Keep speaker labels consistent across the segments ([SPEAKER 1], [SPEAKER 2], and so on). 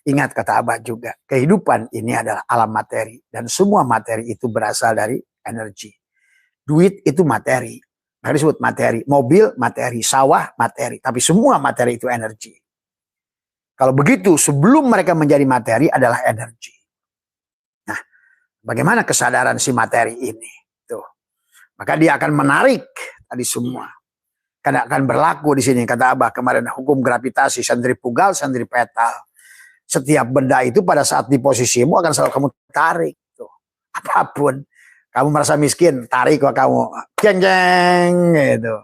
[SPEAKER 1] Ingat kata Abah juga, kehidupan ini adalah alam materi. Dan semua materi itu berasal dari energi. Duit itu materi. Maka disebut materi. Mobil materi, sawah materi. Tapi semua materi itu energi. Kalau begitu, sebelum mereka menjadi materi adalah energi. Nah, bagaimana kesadaran si materi ini? Tuh. Maka dia akan menarik tadi semua. Karena akan berlaku di sini, kata Abah kemarin, hukum gravitasi, sentrifugal, sentripetal. Setiap benda itu pada saat di posisimu akan selalu kamu tarik. Tuh. Apapun. Kamu merasa miskin, tarik ke kamu. Jeng jeng gitu.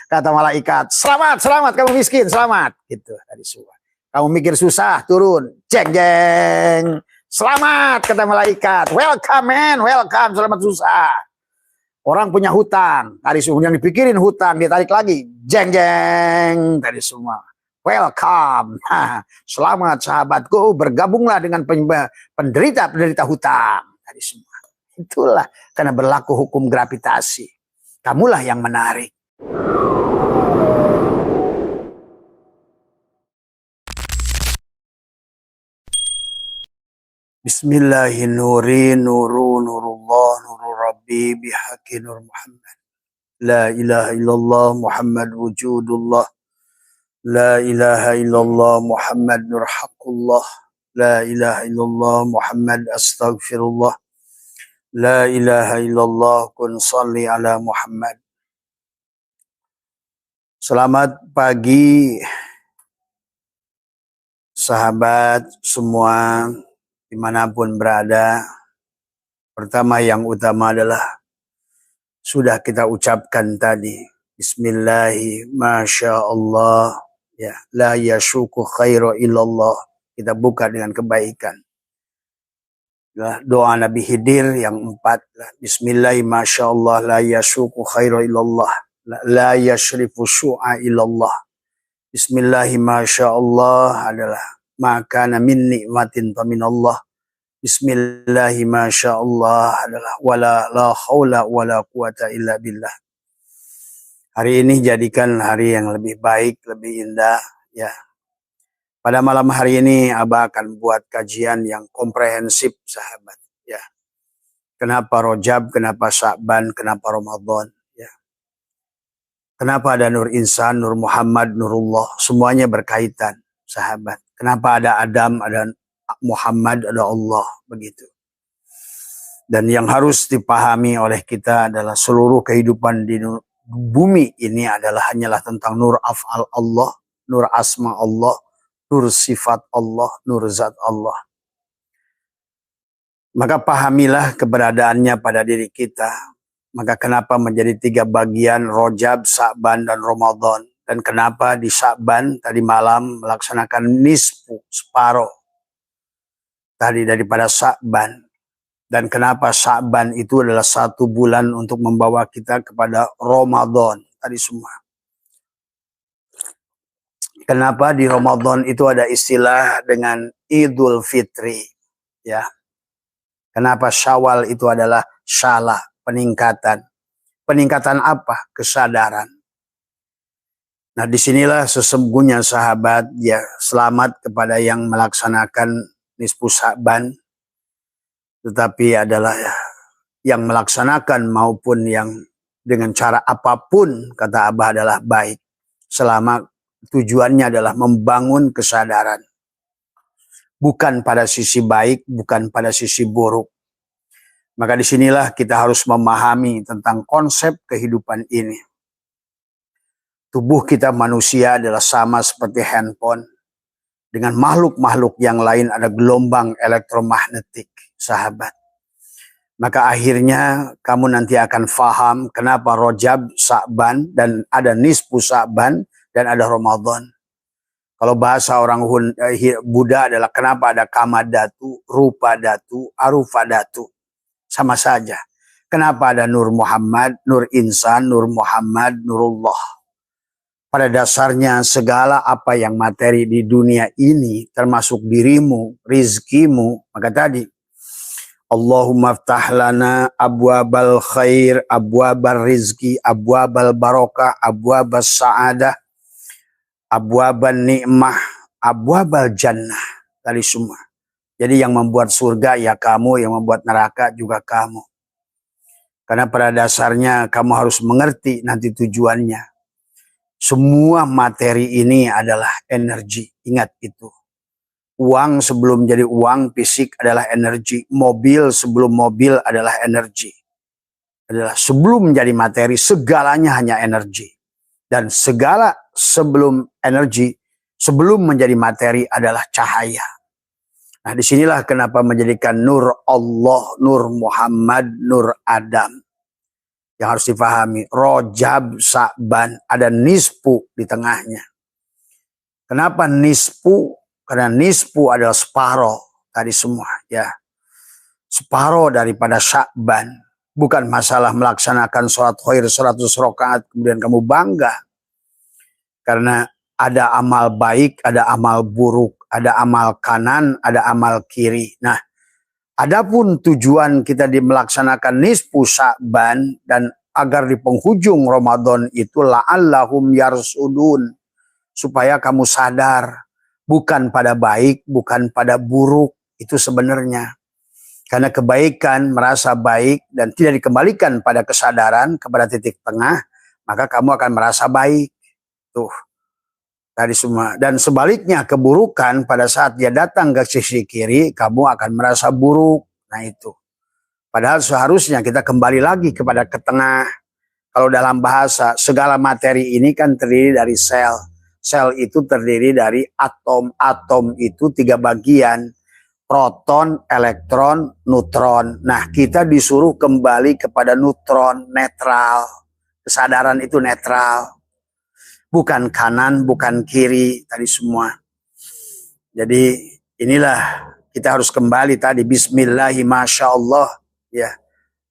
[SPEAKER 1] Kata malaikat, selamat, selamat, kamu miskin, selamat. Gitu tadi semua. Kamu mikir susah, turun. Jeng jeng. Selamat, kata malaikat. Welcome man, welcome, selamat susah. Orang punya hutang, tadi semua yang dipikirin hutang, dia tarik lagi. Jeng jeng, tadi semua. Welcome. Selamat sahabatku, bergabunglah dengan penderita-penderita hutang. Tadi semua. Itulah karena berlaku hukum gravitasi. Kamulah yang menarik. Bismillahirrahmanirrahim. Nurullah, nurul Rabbi, bihaqi nur Muhammad. La ilaha illallah Muhammad wujudullah. La ilaha illallah Muhammad nur haqqullah. La ilaha illallah Muhammad astaghfirullah. La ilaha illallah kun salli ala Muhammad. Selamat pagi sahabat semua dimanapun berada. Pertama yang utama adalah sudah kita ucapkan tadi. Bismillahi masya Allah. Ya, la yashuku khairu illallah. Kita buka dengan kebaikan. Doa Nabi Khidir yang 4. Bismillahi masya Allah la yashuku khairu illallah. La yashrifu syu'a illallah. Bismillahi masya Allah adalah maka min nikmatin faminallah. Bismillahi masya Allah adalah wala la haula wala quwata illa billah. Hari ini jadikan hari yang lebih baik, lebih indah ya. Pada malam hari ini Abah akan buat kajian yang komprehensif sahabat ya. Kenapa Rajab, kenapa Sya'ban, kenapa Ramadan ya. Kenapa ada Nur Insan, Nur Muhammad, Nurullah, semuanya berkaitan sahabat. Kenapa ada Adam, ada Muhammad, ada Allah, begitu. Dan yang harus dipahami oleh kita adalah seluruh kehidupan di bumi ini adalah hanyalah tentang nur af'al Allah, nur asma Allah, nur sifat Allah, nur zat Allah. Maka pahamilah keberadaannya pada diri kita. Maka kenapa menjadi 3 bagian, Rajab, Sya'ban, dan Ramadan. Dan kenapa di Sya'ban tadi malam melaksanakan nisfu, separuh tadi daripada Sya'ban. Dan kenapa Sya'ban itu adalah 1 bulan untuk membawa kita kepada Ramadan tadi semua. Kenapa di Ramadan itu ada istilah dengan Idul Fitri ya. Kenapa Syawal itu adalah syalah, peningkatan. Peningkatan apa? Kesadaran. Nah disinilah sesungguhnya sahabat ya, selamat kepada yang melaksanakan nisfu Sya'ban. Tetapi adalah yang melaksanakan maupun yang dengan cara apapun kata Abah adalah baik. Selama tujuannya adalah membangun kesadaran. Bukan pada sisi baik, bukan pada sisi buruk. Maka disinilah kita harus memahami tentang konsep kehidupan ini. Tubuh kita manusia adalah sama seperti handphone. Dengan makhluk-makhluk yang lain ada gelombang elektromagnetik, sahabat. Maka akhirnya kamu nanti akan faham kenapa Rajab, Sya'ban, dan ada nisfu Sya'ban, dan ada Ramadan. Kalau bahasa orang Buddha adalah kenapa ada Kamadatu, Rupadatu, Arufadatu. Sama saja. Kenapa ada Nur Muhammad, Nur Insan, Nur Muhammad, Nurullah. Pada dasarnya segala apa yang materi di dunia ini termasuk dirimu, rizkimu. Maka tadi Allahumma ftah lana abwabal khair, abwabal rizki, abwabal barokah, abwabal sa'adah, abwabal ni'mah, abwabal jannah. tadi semua. Jadi yang membuat surga ya kamu, yang membuat neraka juga kamu. Karena pada dasarnya kamu harus mengerti nanti tujuannya. Semua materi ini adalah energi, ingat itu. Uang sebelum jadi uang, fisik adalah energi. Mobil sebelum mobil adalah energi. Adalah sebelum menjadi materi, segalanya hanya energi. Dan segala sebelum energi, sebelum menjadi materi adalah cahaya. Nah, disinilah kenapa menjadikan nur Allah, nur Muhammad, nur Adam. Yang harus difahami, Rojab, Sa'ban, ada nisfu di tengahnya. Kenapa nisfu? Karena nisfu adalah separuh tadi semua, ya. Separuh daripada Sa'ban. Bukan masalah melaksanakan sholat khair 100 rakaat kemudian kamu bangga. Karena ada amal baik, ada amal buruk, ada amal kanan, ada amal kiri. Nah, adapun tujuan kita melaksanakan nisfu Sa'ban dan agar di penghujung Ramadan itu la'allahum yarsudun, supaya kamu sadar bukan pada baik, bukan pada buruk, itu sebenarnya. Karena kebaikan merasa baik dan tidak dikembalikan pada kesadaran, kepada titik tengah, maka kamu akan merasa baik. Tuh, tadi semua. Dan sebaliknya keburukan pada saat dia datang ke sisi kiri, kamu akan merasa buruk. Nah itu. Padahal seharusnya kita kembali lagi kepada ke tengah. Kalau dalam bahasa, segala materi ini kan terdiri dari sel. Sel itu terdiri dari atom. Atom itu 3 bagian. Proton, elektron, neutron. Nah, kita disuruh kembali kepada neutron, netral. Kesadaran itu netral. Bukan kanan, bukan kiri, tadi semua. Jadi inilah kita harus kembali tadi. Bismillahi masya Allah. Ya.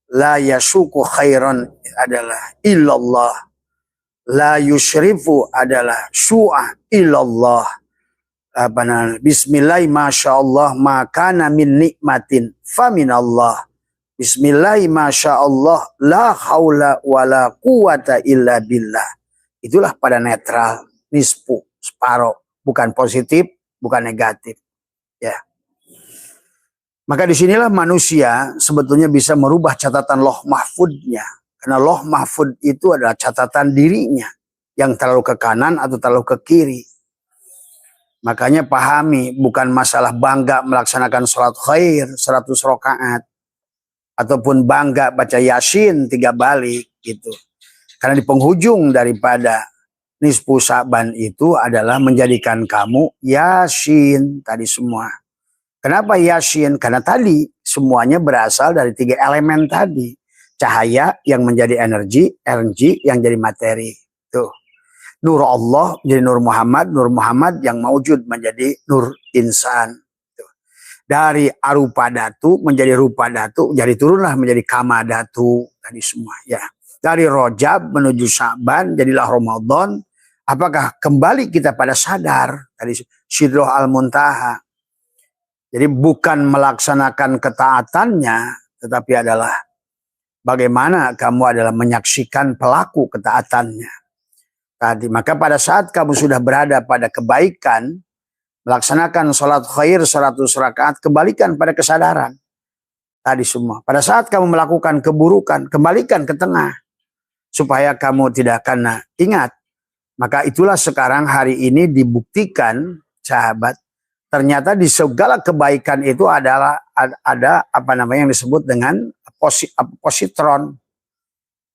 [SPEAKER 1] La yasuku khairan adalah illallah. La yushrifu adalah syu'ah illallah. Bismillahi masya Allah makana min nikmatin faminallah. Bismillahi masya Allah la haula wa la quwata illa billah. Itulah pada netral, nisfu, separuh, bukan positif, bukan negatif. Ya. Maka disinilah manusia sebetulnya bisa merubah catatan loh mahfudnya. Karena loh mahfud itu adalah catatan dirinya. Yang terlalu ke kanan atau terlalu ke kiri. Makanya pahami, bukan masalah bangga melaksanakan sholat khair 100 rakaat. Ataupun bangga baca Yasin 3 balik gitu. Karena di penghujung daripada nisfu Sa'ban itu adalah menjadikan kamu Yasin tadi semua. Kenapa Yasin? Karena tadi semuanya berasal dari 3 elemen tadi. Cahaya yang menjadi energi, energi yang jadi materi. Tuh. Nur Allah menjadi Nur Muhammad yang mewujud menjadi Nur Insan. Tuh. Dari arupa datu menjadi rupa datu, jadi turunlah menjadi kama datu tadi semua ya. Dari Rojab menuju Sa'ban, jadilah Ramadan. Apakah kembali kita pada sadar? Tadi Sidroh Al-Muntaha. Jadi bukan melaksanakan ketaatannya, tetapi adalah bagaimana kamu adalah menyaksikan pelaku ketaatannya. Tadi, maka pada saat kamu sudah berada pada kebaikan, melaksanakan sholat khair 100 rakaat, kembalikan pada kesadaran. Tadi semua. Pada saat kamu melakukan keburukan, kembalikan ke tengah. Supaya kamu tidak kena. Ingat, maka itulah sekarang hari ini dibuktikan, sahabat, ternyata di segala kebaikan itu adalah ada apa namanya yang disebut dengan positron.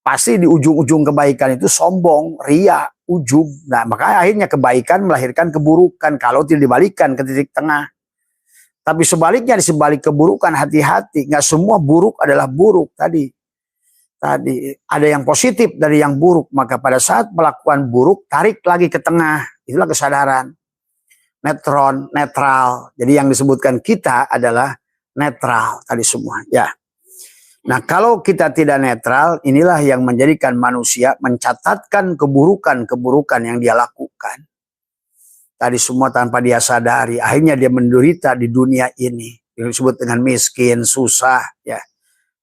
[SPEAKER 1] Pasti di ujung-ujung kebaikan itu sombong, ria, ujub. Nah, maka akhirnya kebaikan melahirkan keburukan kalau tidak dibalikan ke titik tengah. Tapi sebaliknya, di sebalik keburukan hati-hati. Nggak semua buruk adalah buruk tadi. Tadi ada yang positif dari yang buruk, maka pada saat melakukan buruk tarik lagi ke tengah, itulah kesadaran. Netral. Jadi yang disebutkan kita adalah netral tadi semua ya. Nah, kalau kita tidak netral, inilah yang menjadikan manusia mencatatkan keburukan yang dia lakukan tadi semua tanpa dia sadari. Akhirnya dia menderita di dunia ini yang disebut dengan miskin, susah ya.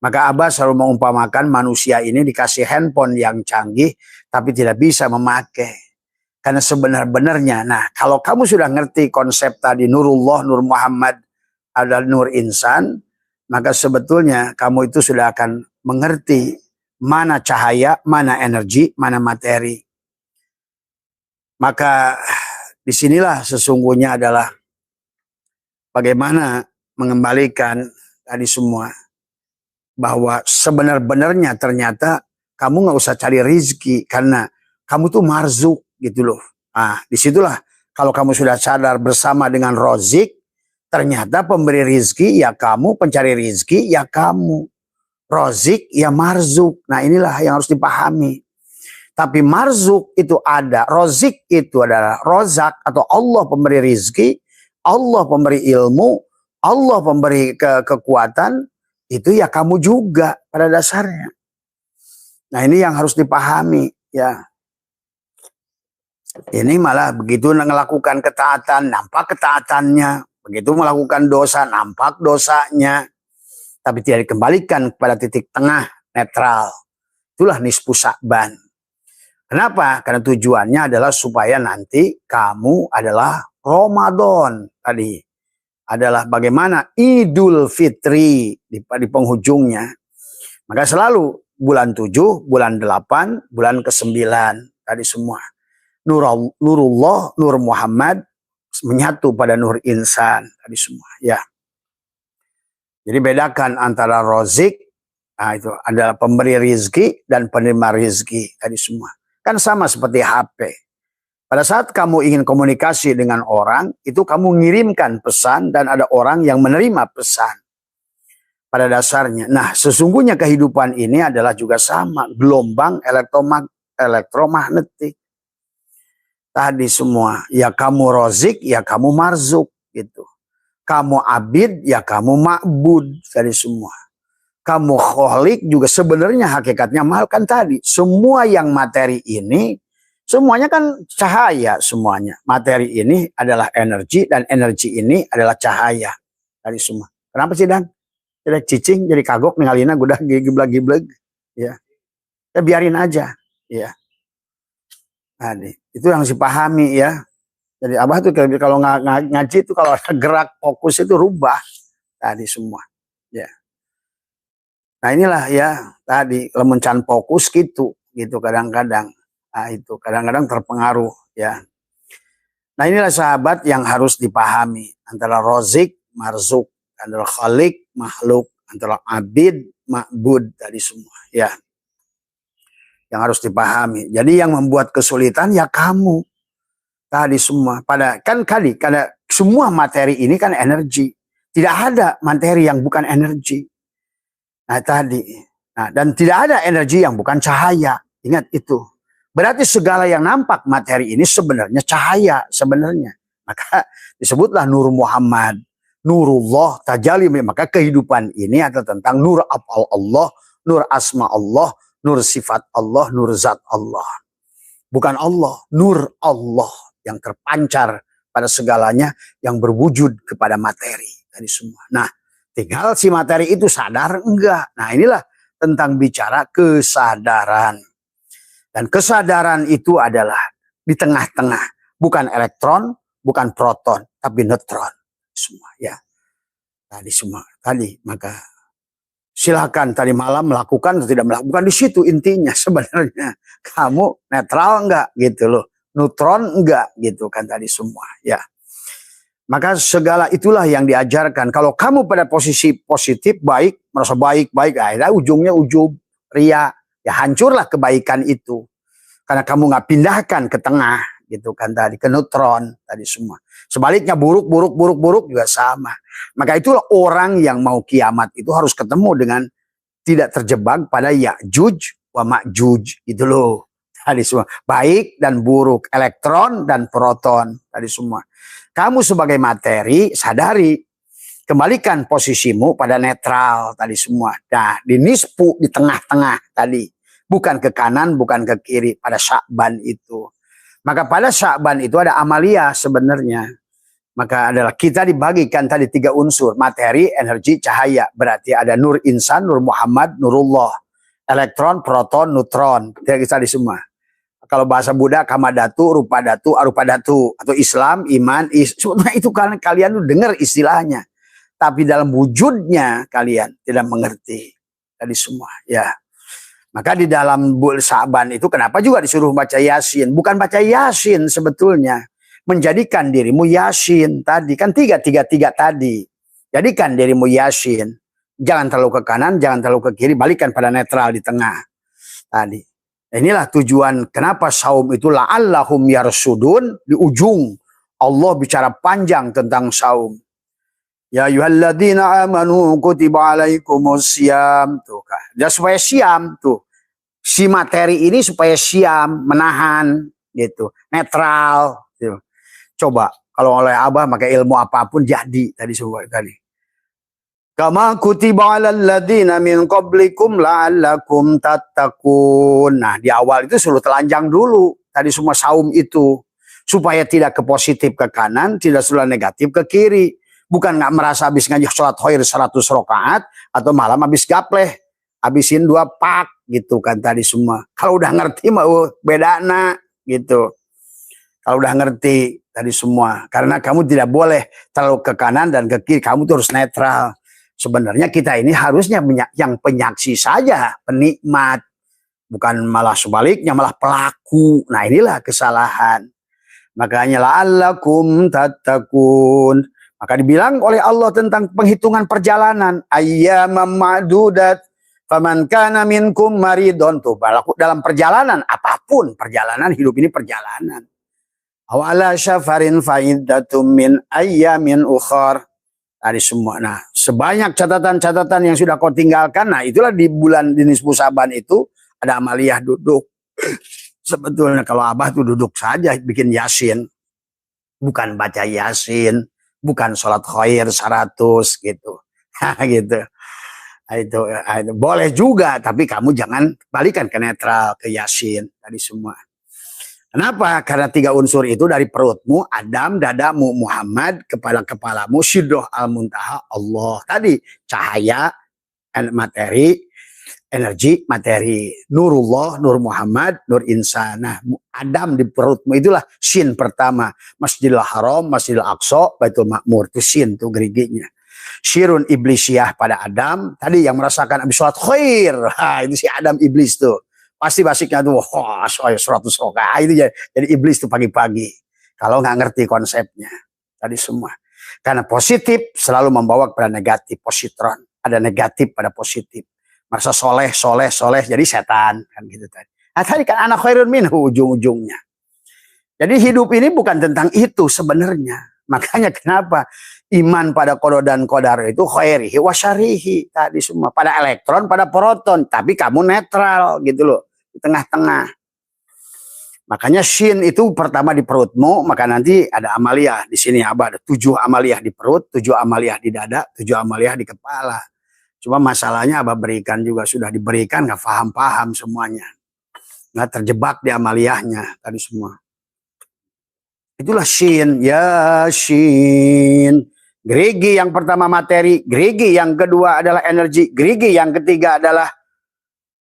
[SPEAKER 1] Maka Abah selalu mengumpamakan manusia ini dikasih handphone yang canggih, tapi tidak bisa memakai. Karena sebenar-benarnya, nah kalau kamu sudah ngerti konsep tadi Nurullah, Nur Muhammad adalah Nur Insan, maka sebetulnya kamu itu sudah akan mengerti mana cahaya, mana energi, mana materi. Maka disinilah sesungguhnya adalah bagaimana mengembalikan tadi semua. Bahwa sebenar-benarnya ternyata kamu nggak usah cari rizki. Karena kamu tuh marzuk gitu loh. Nah disitulah kalau kamu sudah sadar bersama dengan Rozik. Ternyata pemberi rizki ya kamu, pencari rizki ya kamu. Rozik ya marzuk. Nah inilah yang harus dipahami. Tapi marzuk itu ada, rozik itu adalah rozak atau Allah pemberi rizki, Allah pemberi ilmu, Allah pemberi kekuatan, itu ya kamu juga pada dasarnya. Nah ini yang harus dipahami ya. Ini malah begitu melakukan ketaatan, nampak ketaatannya. Begitu melakukan dosa, nampak dosanya. Tapi tidak dikembalikan kepada titik tengah, netral. Itulah nisfu Sya'ban. Kenapa? Karena tujuannya adalah supaya nanti kamu adalah Ramadan tadi. Adalah bagaimana Idul Fitri di penghujungnya. Maka selalu bulan 7, bulan 8, bulan ke-9 tadi semua. Nurullah, Nur Muhammad menyatu pada Nur Insan tadi semua. Ya. Jadi bedakan antara rozik, nah itu adalah pemberi rizki dan penerima rizki tadi semua. Kan sama seperti HP. Pada saat kamu ingin komunikasi dengan orang, itu kamu ngirimkan pesan dan ada orang yang menerima pesan. Pada dasarnya. Nah, sesungguhnya kehidupan ini adalah juga sama. Gelombang elektromagnetik. Tadi semua. Ya kamu rozik, ya kamu marzuk. Gitu. Kamu abid, ya kamu ma'bud. Tadi semua. Kamu kholik juga sebenarnya hakikatnya mal kan tadi. Semua yang materi ini, semuanya kan cahaya semuanya. Materi ini adalah energi dan energi ini adalah cahaya. Tadi semua. Kenapa sih Dan? Jadi cicing, jadi kagok, ningalina udah giblag-giblag. Ya. Ya biarin aja. Ya. Nah, itu yang harus dipahami ya. Jadi abah tuh kalau ngaji itu kalau ada gerak fokus itu rubah. Tadi semua. Ya. Nah inilah ya tadi lemencan fokus gitu kadang-kadang. Nah itu kadang-kadang terpengaruh ya. Nah inilah sahabat yang harus dipahami antara rozik, marzuk, antara khalik, makhluk, antara abid, ma'bud tadi semua ya. Yang harus dipahami. Jadi yang membuat kesulitan ya kamu tadi semua. Karena semua materi ini kan energi. Tidak ada materi yang bukan energi. Nah tadi. Nah, dan tidak ada energi yang bukan cahaya. Ingat itu. Berarti segala yang nampak materi ini sebenarnya cahaya. Sebenarnya. Maka disebutlah Nur Muhammad. Nurullah tajalli. Maka kehidupan ini adalah tentang nur af'al Allah. Nur asma Allah. Nur sifat Allah. Nur zat Allah. Bukan Allah. Nur Allah. Yang terpancar pada segalanya. Yang berwujud kepada materi. Tadi semua. Nah. Tinggal si materi itu sadar enggak. Nah inilah tentang bicara kesadaran. Dan kesadaran itu adalah di tengah-tengah. Bukan elektron, bukan proton, tapi neutron. Semua ya. Tadi semua. Tadi maka silakan tadi malam melakukan atau tidak melakukan. Bukan di situ intinya sebenarnya. Kamu netral enggak gitu loh. Neutron enggak gitu kan tadi semua ya. Maka segala itulah yang diajarkan. Kalau kamu pada posisi positif, baik, merasa baik-baik, akhirnya ujungnya ujub, ria. Ya hancurlah kebaikan itu. Karena kamu nggak pindahkan ke tengah, gitu kan tadi, ke neutron tadi semua. Sebaliknya buruk juga sama. Maka itulah orang yang mau kiamat itu harus ketemu dengan tidak terjebak pada Ya'juj wa Ma'juj, gitu loh. Tadi semua. Baik dan buruk, elektron dan proton, tadi semua. Kamu sebagai materi sadari, kembalikan posisimu pada netral tadi semua. Nah, di nisfu di tengah-tengah tadi, bukan ke kanan, bukan ke kiri pada Sya'ban itu. Maka pada Sya'ban itu ada amalia sebenarnya. Maka adalah kita dibagikan tadi 3 unsur, materi, energi, cahaya. Berarti ada Nur Insan, Nur Muhammad, Nurullah, elektron, proton, neutron. Tadi semua. Kalau bahasa Buddha kamadatu, rupadatu, arupadatu, atau Islam, iman, sebetulnya itu kalian dengar istilahnya, tapi dalam wujudnya kalian tidak mengerti tadi semua. Ya, maka di dalam Sa'ban itu kenapa juga disuruh baca Yasin? Bukan baca Yasin sebetulnya, menjadikan dirimu Yasin tadi kan tiga tadi. Jadikan dirimu Yasin. Jangan terlalu ke kanan, jangan terlalu ke kiri, balikan pada netral di tengah tadi. Inilah tujuan kenapa saum itu la'allahum yarsudun, di ujung Allah bicara panjang tentang saum. Ya ayyuhalladzina amanu kutiba alaikumusiyam, tuh kan. Dan supaya siam tuh. Si materi ini supaya siam, menahan gitu, netral gitu. Coba kalau oleh Abah pakai ilmu apapun jadi tadi semua tadi. Kama kutiba alal ladzina min qablikum la'allakum tattaqun. Nah, di awal itu suruh telanjang dulu tadi semua saum itu supaya tidak ke positif ke kanan, tidak sudah negatif ke kiri. Bukan nggak merasa habis ngaji sholat khair 100 rakaat atau malam habis gapleh, habisin 2 pak gitu kan tadi semua. Kalau udah ngerti mah beda na gitu. Kalau udah ngerti tadi semua, karena kamu tidak boleh terlalu ke kanan dan ke kiri, kamu tuh harus netral. Sebenarnya kita ini harusnya yang penyaksi saja, penikmat. Bukan malah sebaliknya, malah pelaku. Nah inilah kesalahan. Makanya la'allakum tattaqun. Maka dibilang oleh Allah tentang penghitungan perjalanan. Ayyamam ma'dudat. Faman kana minkum maridon. Tuh, dalam perjalanan, apapun perjalanan, hidup ini perjalanan. Awala syafarin fa'iddatum min ayyamin ukhar. Tadi semua. Nah, sebanyak catatan-catatan yang sudah kau tinggalkan. Nah, itulah di bulan di nisfu Sa'ban itu ada amaliyah duduk. Sebetulnya kalau Abah tuh duduk saja bikin Yasin. Bukan baca Yasin. Bukan sholat khair 100 gitu. Gitu. Itu boleh juga. Tapi kamu jangan balikan ke netral, ke Yasin. Tadi semua. Kenapa? Karena 3 unsur itu dari perutmu, Adam, dadamu, Muhammad, kepala-kepalamu, Sidroh al-Muntaha, Allah. Tadi cahaya, materi, energi, materi. Nurullah, Nur Muhammad, Nur Insan. Nah, Adam di perutmu itulah sin pertama. Masjidil Haram, Masjidil Aqsa, Baitul Ma'mur. Itu sin, itu geriginya. Syirun iblisiyah pada Adam. Tadi yang merasakan abis sholat khair. Itu si Adam iblis tuh. Pasti basiknya tuh, wah, 100 rakaat itu jadi iblis tuh pagi-pagi. Kalau nggak ngerti konsepnya, tadi semua. Karena positif selalu membawa kepada negatif, positron. Ada negatif pada positif. Merasa soleh, jadi setan kan gitu tadi. Nah tadi kan anak khairun minhu ujung-ujungnya. Jadi hidup ini bukan tentang itu sebenarnya. Makanya kenapa iman pada qada dan qadar itu khairihi wa syarrihi tadi semua. Pada elektron, pada proton, tapi kamu netral gitu loh. Di tengah-tengah. Makanya shin itu pertama di perutmu, maka nanti ada amaliyah. Di sini Abah ada 7 amaliyah di perut, 7 amaliyah di dada, 7 amaliyah di kepala. Cuma masalahnya Abah berikan juga sudah diberikan, nggak paham-paham semuanya. Nggak terjebak di amaliyahnya tadi semua. Itulah shin, ya shin. Gerigi yang pertama materi, gerigi yang kedua adalah energi, gerigi yang ketiga adalah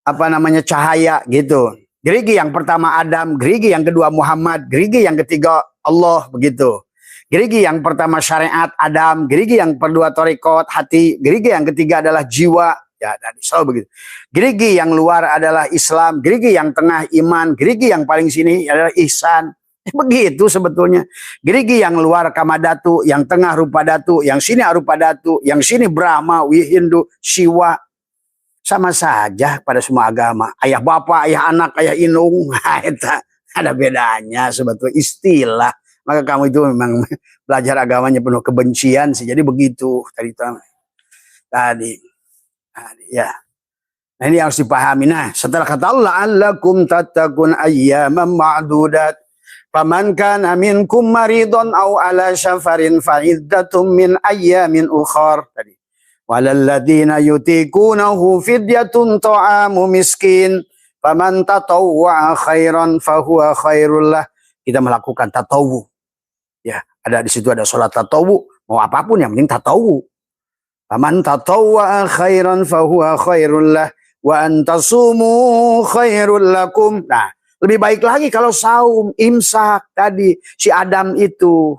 [SPEAKER 1] apa namanya cahaya gitu. Gerigi yang pertama Adam, gerigi yang kedua Muhammad, gerigi yang ketiga Allah begitu. Gerigi yang pertama syariat Adam, gerigi yang kedua torikot hati, gerigi yang ketiga adalah jiwa. Ya, dan selalu begitu. Gerigi yang luar adalah Islam, gerigi yang tengah iman, gerigi yang paling sini adalah ihsan. Begitu sebetulnya. Gerigi yang luar kamadatu, yang tengah rupadatu, yang sini arupadatu, yang sini Brahma, Wihindu, Siwa. Sama saja pada semua agama. Ayah bapak, ayah anak, ayah inung. Ada bedanya sebetulnya istilah. Maka kamu itu memang belajar agamanya penuh kebencian sih. Jadi begitu tadi ya. Nah ini harus dipahami. Nah setelah kata Allah, Allakum tattaqun ayyaman ma'dudat. Faman kana minkum maridun aw ala syafarin fa'iddatum min ayyamin ukhar. Tadi. Walalladzina yutikunahu fidyatun ta'amu miskin. Faman tatawwa'a khairan fahuwa khairullah. Kita melakukan tatawu. Ya, ada di situ ada sholat tatawu. Mau apapun yang penting tatawu. Faman tatawwa'a khairan fahuwa khairullah. Wa antasumu khairul lakum. Nah, Lebih baik lagi kalau saum, imsak tadi. Si Adam itu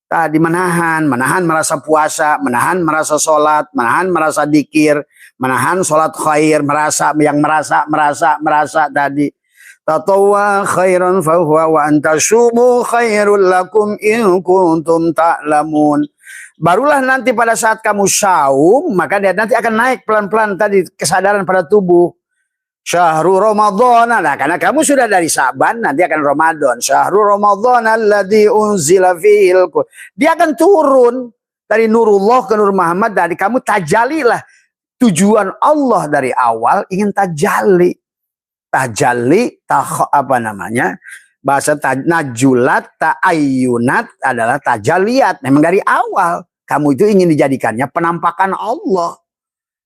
[SPEAKER 1] tadi menahan merasa puasa, menahan merasa sholat, menahan merasa dikir, menahan sholat khair, merasa tadi. Tatawwa khairan fahuwa wa antasumu khairul lakum in kuntum ta'lamun. Barulah nanti pada saat kamu saum, maka dia nanti akan naik pelan-pelan tadi kesadaran pada tubuh. Syahrul Ramadan, nah karena kamu sudah dari Sa'ban, nanti akan Ramadan. Syahrul Ramadan alladzi unzila fihil Qur'an. Dia akan turun dari Nurullah ke Nur Muhammad, dari kamu tajalilah. Tujuan Allah dari awal ingin tajali. Apa namanya? Bahasa najulat, ta'ayyunat adalah tajaliat. Memang dari awal kamu itu ingin dijadikannya penampakan Allah.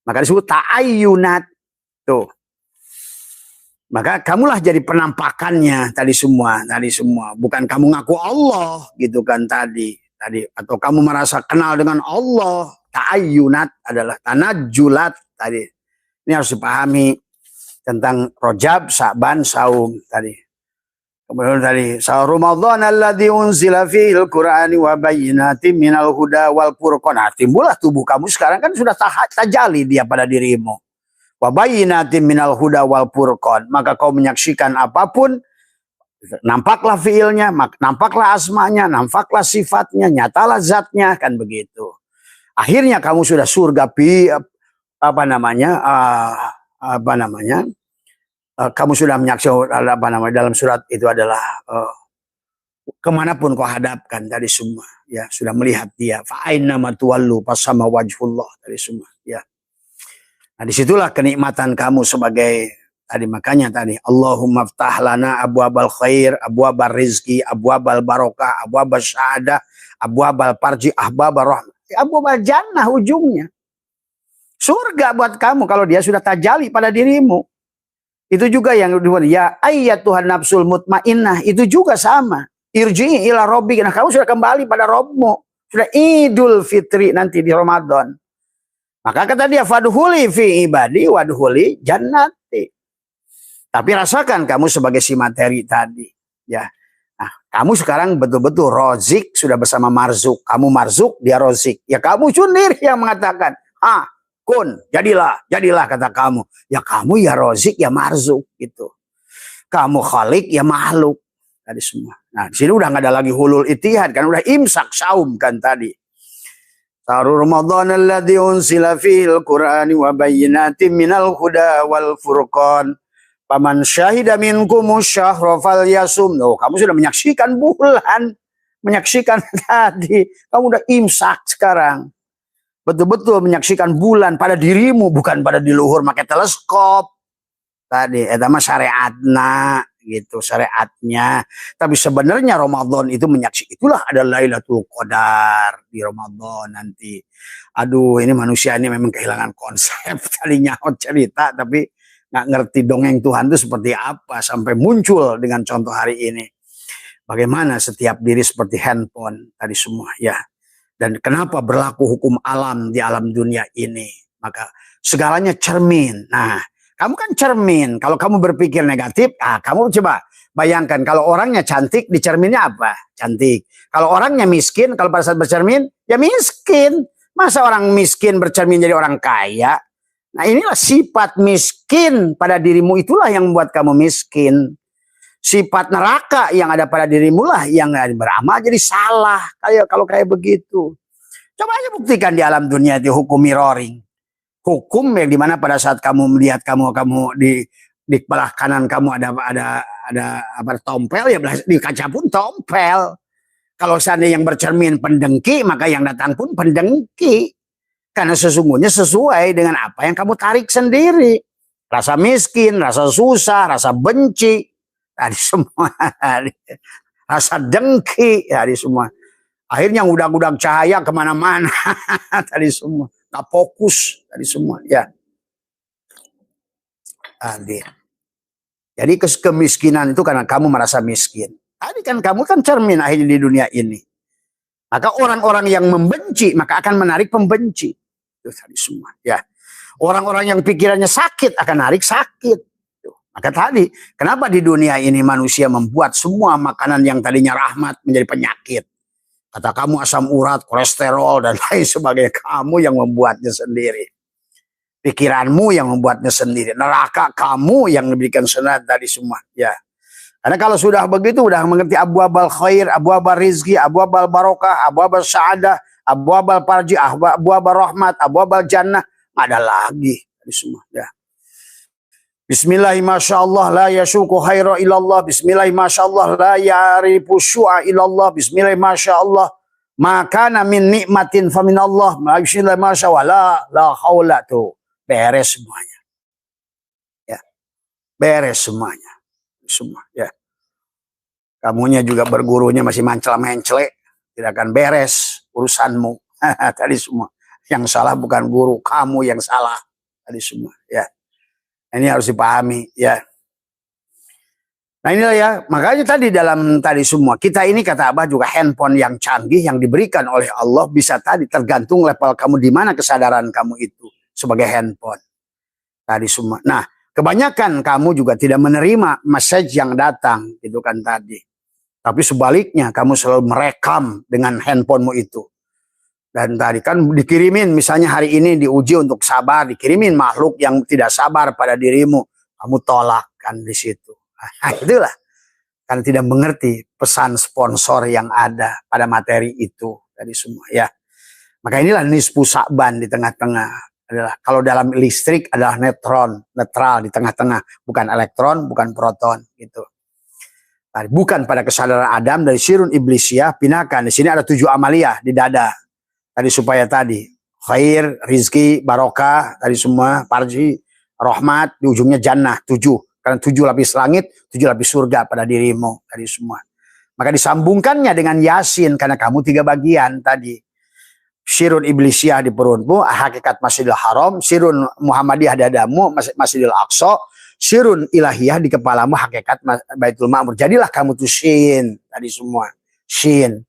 [SPEAKER 1] Maka disebut ta'ayyunat. Tuh. Maka kamulah jadi penampakannya tadi semua. Bukan kamu ngaku Allah gitu kan tadi. Atau kamu merasa kenal dengan Allah. Ta'ayyunat adalah tanajulat tadi. Ini harus dipahami tentang Rajab, Sa'ban, Saum tadi. Kemudian tadi Syahrul Ramadan alladzi unzila fihil Qur'ani wa bayyinatin minal huda wal furqan. Nah, timbullah tubuh kamu sekarang kan sudah tajali dia pada dirimu. Wa bayyinatin minal huda wal furqan. Maka kau menyaksikan apapun, nampaklah fiilnya, nampaklah asmanya, nampaklah sifatnya, nyatalah zatnya, kan begitu. Akhirnya kamu sudah surga kamu sudah menyaksikan dalam surat itu adalah kemanapun kau hadapkan tadi semua, ya sudah melihat dia. Fa'aina matuwallu fasama wajhullah tadi semua, ya. Nah disitulah kenikmatan kamu sebagai tadi, makanya tadi Allahumma ftah lana abwabal khair, abwabal rizki, abwabal barokah, abwabal syahadah, abwabal parji, abwabal rahmah, abwabal jannah ujungnya. Surga buat kamu kalau dia sudah tajali pada dirimu. Itu juga yang ya ayyatuhan nafsul mutmainnah, itu juga sama. Irji'i ila rabbik. Nah, kamu sudah kembali pada Rabbmu. Sudah Idul Fitri nanti di Ramadan. Maka kata dia fadhuli fi ibadi wadhuli jannati. Tapi rasakan kamu sebagai si materi tadi, ya. Nah, kamu sekarang betul-betul rozik sudah bersama marzuk. Kamu marzuk, dia rozik. Ya kamu sendiri yang mengatakan, kun, jadilah kata kamu. Ya kamu ya rozik ya marzuk gitu. Kamu khalik ya makhluk tadi semua. Nah, di sini udah nggak ada lagi hulul itihad kan, udah imsak saum kan tadi. Syahrul Ramadan alladzi unzila fihil Qur'ani wa bayyinatin minal huda wal furqan. Paman syahida minkumus syahra falyasum. Oh, kamu sudah menyaksikan bulan, menyaksikan tadi. Kamu udah imsak sekarang. Betul-betul menyaksikan bulan pada dirimu, bukan pada di luhur pakai teleskop. Tadi eta mah syariatna gitu, syariatnya. Tapi sebenarnya Ramadan itu itulah ada Lailatul Qadar di Ramadan nanti. Aduh, ini manusia ini memang kehilangan konsep tadinya cerita, tapi nggak ngerti dongeng Tuhan itu seperti apa sampai muncul dengan contoh hari ini. Bagaimana setiap diri seperti handphone tadi semua, ya. Dan kenapa berlaku hukum alam di alam dunia ini? Maka segalanya cermin. Nah, kamu kan cermin. Kalau kamu berpikir negatif, kamu coba bayangkan kalau orangnya cantik, di cerminnya apa? Cantik. Kalau orangnya miskin, kalau pada saat bercermin, ya miskin. Masa orang miskin bercermin jadi orang kaya? Nah, inilah sifat miskin pada dirimu, itulah yang membuat kamu miskin. Sifat neraka yang ada pada dirimu lah yang beramal jadi salah. Kalau kayak begitu. Coba aja buktikan di alam dunia itu hukum mirroring. Hukum yang dimana pada saat kamu melihat kamu di kepala kanan kamu ada apa tompel, ya di kaca pun tompel. Kalau seandainya yang bercermin pendengki, maka yang datang pun pendengki. Karena sesungguhnya sesuai dengan apa yang kamu tarik sendiri. Rasa miskin, rasa susah, rasa benci. Tadi semua, rasa dengki, tadi semua. Akhirnya udang-udang cahaya kemana-mana, tadi semua. Gak fokus, tadi semua, ya. Tadi. Jadi kemiskinan itu karena kamu merasa miskin. Tadi kan kamu kan cermin akhirnya di dunia ini. Maka orang-orang yang membenci, maka akan menarik pembenci. Itu tadi semua, ya. Orang-orang yang pikirannya sakit akan narik sakit. Maka tadi, kenapa di dunia ini manusia membuat semua makanan yang tadinya rahmat menjadi penyakit? Kata kamu asam urat, kolesterol, dan lain sebagainya. Kamu yang membuatnya sendiri. Pikiranmu yang membuatnya sendiri. Neraka kamu yang diberikan senat tadi semua. Ya. Karena kalau sudah begitu, udah mengerti abwabal khair, abwabal rizki, abwabal barokah, abwabal sa'adah, abwabal farji, abwabal rahmat, abwabal jannah. Ada lagi tadi semua. Ya. Bismillahi masyaallah la yasuku khaira illallah. Bismillahi masyaallah la ya'rifu syu'a illallah. Bismillahi masyaallah makana min nikmatin faminallah. Bismillahi masyaallah la haula tuh. Beres semuanya. Ya. Beres semuanya. Semua ya. Kamunya juga bergurunya masih mancel-mencele, tidak akan beres urusanmu. Tadi semua. Yang salah bukan guru, kamu yang salah. Tadi semua ya. Ini harus dipahami ya. Nah inilah ya, makanya tadi dalam tadi semua kita ini kata Abah juga handphone yang canggih yang diberikan oleh Allah bisa tadi tergantung level kamu di mana kesadaran kamu itu sebagai handphone. Tadi semua. Nah, kebanyakan kamu juga tidak menerima message yang datang gitu kan tadi. Tapi sebaliknya kamu selalu merekam dengan handphonemu itu. Dan tadi kan dikirimin misalnya hari ini diuji untuk sabar, dikirimin makhluk yang tidak sabar pada dirimu, kamu tolak kan di situ. Nah, itulah kan tidak mengerti pesan sponsor yang ada pada materi itu tadi semua ya. Maka inilah nisfu sa'ban di tengah-tengah adalah kalau dalam listrik adalah netral di tengah-tengah, bukan elektron, bukan proton gitu. Tadi, bukan pada kesadaran Adam dari sirun iblisiyah pinakan. Di sini ada 7 amaliyah di dada. Tadi supaya tadi khair, rizki, barokah, tadi semua farji, rahmat, di ujungnya jannah 7. Karena 7 lapis langit, 7 lapis surga pada dirimu tadi semua. Maka disambungkannya dengan Yasin karena kamu 3 bagian tadi. Sirun iblisiyah di perutmu, hakikat Masjidil Haram, sirun Muhammadiyah dadamu, Masjidil Aqsa, sirun ilahiyah di kepalamu, hakikat Baitul Ma'mur. Jadilah kamu tuh Shin tadi semua. Shin.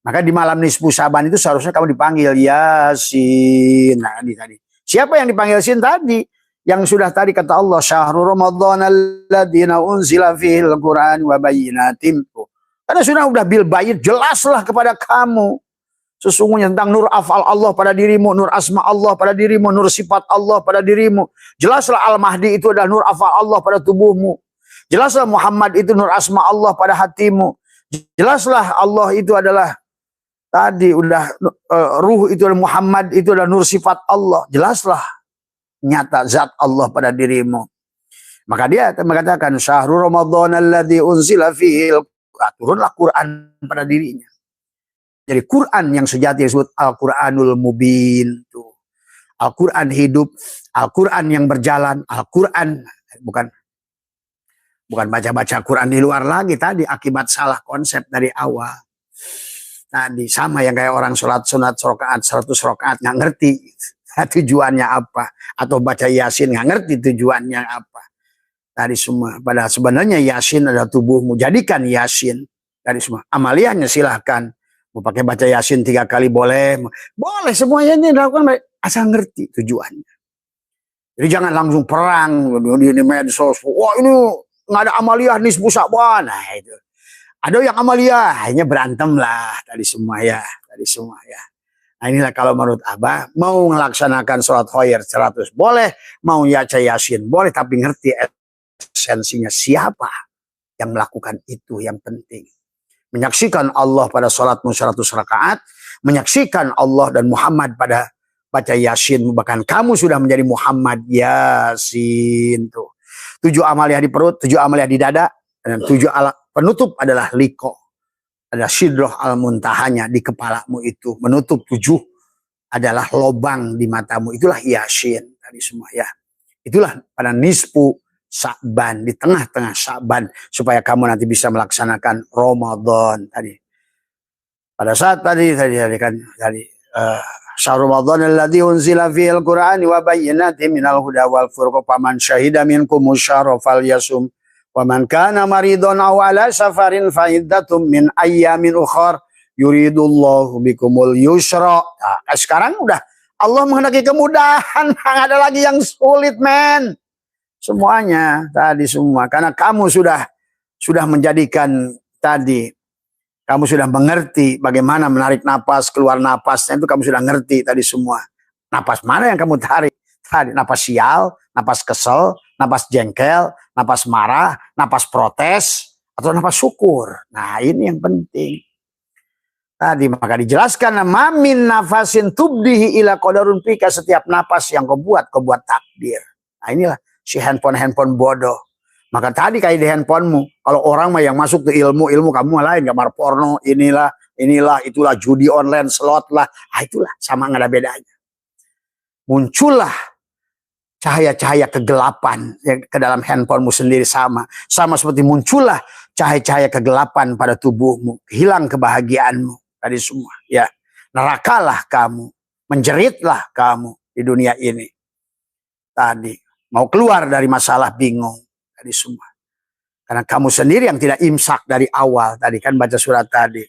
[SPEAKER 1] Maka di malam nisfu Sa'ban itu seharusnya kamu dipanggil Yasin. Nah, tadi. Siapa yang dipanggil Yasin tadi? Yang sudah tadi kata Allah, Syahrul Ramadan alladzi unzila fihil Qur'an wa bayyinatin. Karena sudah bil bayyin jelaslah kepada kamu sesungguhnya tentang nur afal Allah pada dirimu, nur asma Allah pada dirimu, nur sifat Allah pada dirimu. Jelaslah Al-Mahdi itu adalah nur afal Allah pada tubuhmu. Jelaslah Muhammad itu nur asma Allah pada hatimu. Jelaslah Allah itu adalah tadi udah ruh itu adalah Muhammad itu adalah nur sifat Allah. Jelaslah nyata zat Allah pada dirimu. Maka dia mengatakan syahrul Ramadan alladzi unzila fihi turunlah Quran pada dirinya. Jadi Quran yang sejati disebut Al-Quranul Mubin. Al-Quran hidup, Al-Quran yang berjalan, Al-Quran bukan baca-baca Quran di luar lagi tadi akibat salah konsep dari awal. Tadi sama yang kayak orang sholat sunat rakaat 100 rakaat nggak ngerti tujuannya apa, atau baca Yasin nggak ngerti tujuannya apa. Tadi semua. Padahal sebenarnya Yasin adalah tubuhmu. Jadikan Yasin tadi semua. Amaliyahnya silahkan. Mau pakai baca Yasin 3 kali boleh. Boleh semuanya ini dilakukan asal ngerti tujuannya. Jadi jangan langsung perang di medsos. Wah ini nggak ada amaliyah nisfu Sa'ban. Nah itu. Ada yang amaliyah, akhirnya berantem lah tadi semua ya. Nah inilah kalau menurut Abah, mau melaksanakan sholat khair 100 boleh, mau baca Yasin boleh, tapi ngerti esensinya siapa yang melakukan itu yang penting. Menyaksikan Allah pada sholatmu 100 rakaat, menyaksikan Allah dan Muhammad pada baca Yasin, bahkan kamu sudah menjadi Muhammad Yasin tuh. 7 amaliyah di perut, 7 amaliyah di dada, dan 7 penutup adalah liko. Ada sidroh al-muntahanya di kepalamu itu. Menutup 7 adalah lobang di matamu. Itulah Yasin tadi semua ya. Itulah pada nisfu Sa'ban, di tengah-tengah Sa'ban, supaya kamu nanti bisa melaksanakan Ramadan tadi. Pada saat tadi syahrul Ramadan alladzi unzila fihil Qur'an wa bayyinatin minal huda wal furqan faman syahida minkum syahra falyasum wa man kana maridun aw ala safarin fa iddatum min ayyamin ukhar yuridullahu bikumul yusra. Nah, sekarang udah Allah menghendaki kemudahan, nggak ada lagi yang sulit, men. Semuanya tadi semua. Karena kamu sudah menjadikan tadi, kamu sudah mengerti bagaimana menarik napas, keluar napasnya itu kamu sudah ngerti tadi semua. Napas mana yang kamu tarik? Tadi napas sial, napas kesel, napas jengkel, napas marah, napas protes, atau napas syukur. Nah ini yang penting. Tadi maka dijelaskan, mamin nafasin tubdihi ila qadarun fika, setiap napas yang kau buat takdir. Nah inilah si handphone bodoh. Maka tadi kayak di handphonemu, kalau orang mah yang masuk ke ilmu kamu lain, gambar porno, inilah, itulah judi online, slot lah, itulah sama nggak ada bedanya. Muncullah cahaya-cahaya kegelapan yang ke dalam handphonemu sendiri sama seperti muncullah cahaya-cahaya kegelapan pada tubuhmu, hilang kebahagiaanmu tadi semua, ya. Nerakalah kamu, menjeritlah kamu di dunia ini. Tadi mau keluar dari masalah bingung tadi semua. Karena kamu sendiri yang tidak imsak dari awal. Tadi kan baca surat tadi.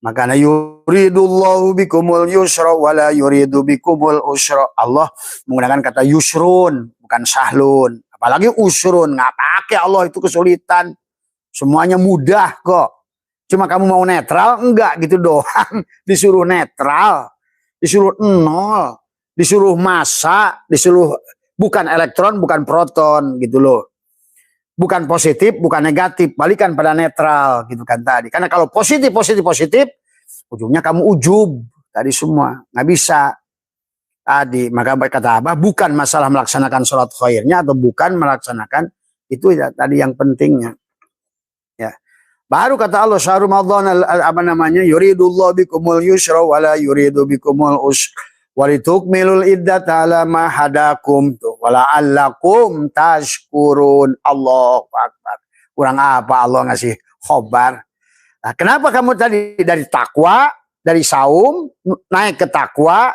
[SPEAKER 1] Makanya yuridullahu bikumul yusra wala yuridu bikumul usra. Allah menggunakan kata yusrun, bukan sahlun. Apalagi usrun, nggak pakai Allah itu kesulitan. Semuanya mudah kok. Cuma kamu mau netral, enggak gitu doang. Disuruh netral, disuruh nol, disuruh massa, disuruh bukan elektron, bukan proton gitu loh. Bukan positif, bukan negatif, balikan pada netral gitu kan tadi. Karena kalau positif, ujungnya kamu ujub tadi semua, nggak bisa tadi. Maka kata apa? Bukan masalah melaksanakan sholat khairnya atau bukan melaksanakan itu ya, tadi yang pentingnya. Ya, baru kata Allah syahrul Ramadan apa namanya? Yuridullahu bikumul yusra wala yuridu bikumul usra. Walitukmilul iddata ala ma hadakum tuh wala'allakum tashkurun. Allahu akbar. Kurang apa Allah ngasih khobar. Nah, kenapa kamu tadi dari takwa, dari saum naik ke takwa,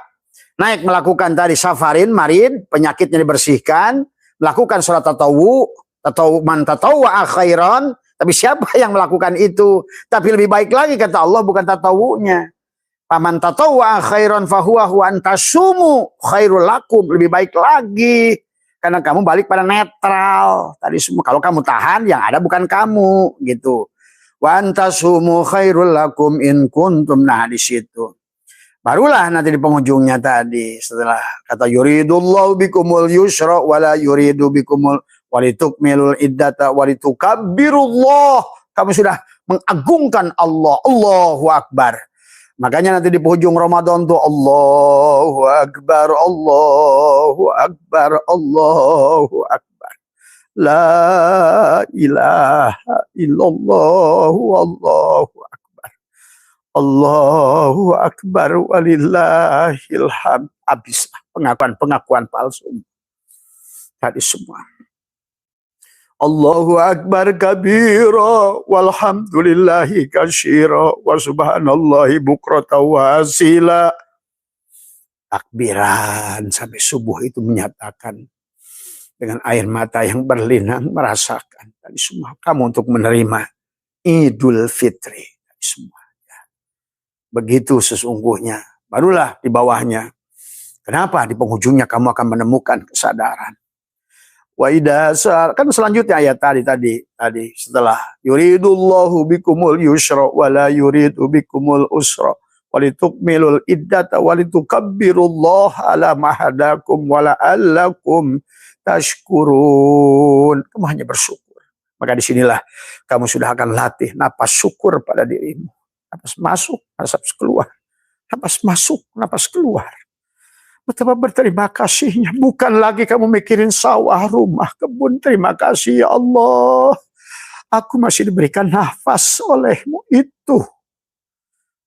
[SPEAKER 1] naik melakukan tadi safarin marin, penyakitnya dibersihkan, melakukan sholat tatawu, atau man tatawwa khairan, tapi siapa yang melakukan itu? Tapi lebih baik lagi kata Allah, bukan tatawunya. Paman tatawwa khairan fahuwa huwa antasumu khairul lakum, lebih baik lagi karena kamu balik pada netral tadi semua. Kalau kamu tahan, yang ada bukan kamu gitu. Wa antasumu khairul lakum in kuntum, nah di situ barulah nanti di penghujungnya tadi setelah kata yuridullahu bikumul yusra wala yuridu bikumul walitukmilul iddata walitukabbirullah, kamu sudah mengagungkan Allah, Allahu akbar. Makanya nanti di penghujung Ramadan tuh Allahu Akbar, Allahu Akbar, Allahu Akbar. La ilaha illallah, Allahu Akbar. Allahu Akbar walillahil hamd. Habislah pengakuan palsu tadi semua. Allahu Akbar kabira walhamdulillahi katsira wa subhanallahi bukrata wa asila. Takbiran sampai subuh itu menyatakan dengan air mata yang berlinang merasakan tadi semua kamu untuk menerima Idul Fitri tadi semua. Begitu sesungguhnya. Barulah di bawahnya. Kenapa? Di penghujungnya kamu akan menemukan kesadaran. Wa idza kan selanjutnya ayat tadi setelah yuridullahu bikumul yusra wala yuridu bikumul usra walitukmilul iddata walitukabbirullaha ala ma hadakum wala'allakum tashkurun. Kamu hanya bersyukur. Maka disinilah kamu sudah akan latih napas syukur pada dirimu. Napas masuk, napas keluar. Napas masuk, napas keluar. Betapa berterima kasihnya. Bukan lagi kamu mikirin sawah, rumah, kebun. Terima kasih ya Allah. Aku masih diberikan nafas olehmu itu.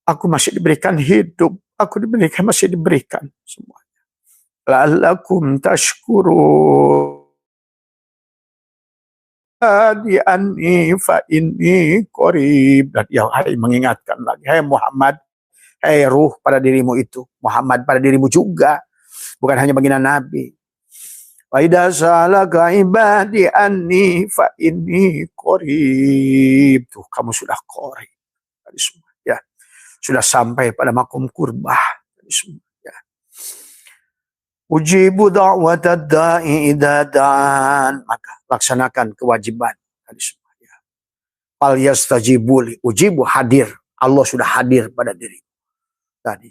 [SPEAKER 1] Aku masih diberikan hidup. Aku masih diberikan semuanya. La'allakum tashkurun. Di anni fa inni qarib. Dan ya mengingatkan lagi. Hai Muhammad. Hai ruh pada dirimu itu. Muhammad pada dirimu juga. Bukan hanya baginda Nabi. Wa idza salaka ibadi anni fa inni qarib. Tuh kamu sudah qarib. Tadi semua ya. Sudah sampai pada makom kurbah. Tadi semua ya. Ujibu da'watad da'i idza da'an. Maka laksanakan kewajiban tadi semua. Ya. Fal yastajibuli. Ujibu hadir. Allah sudah hadir pada diri. Tadi.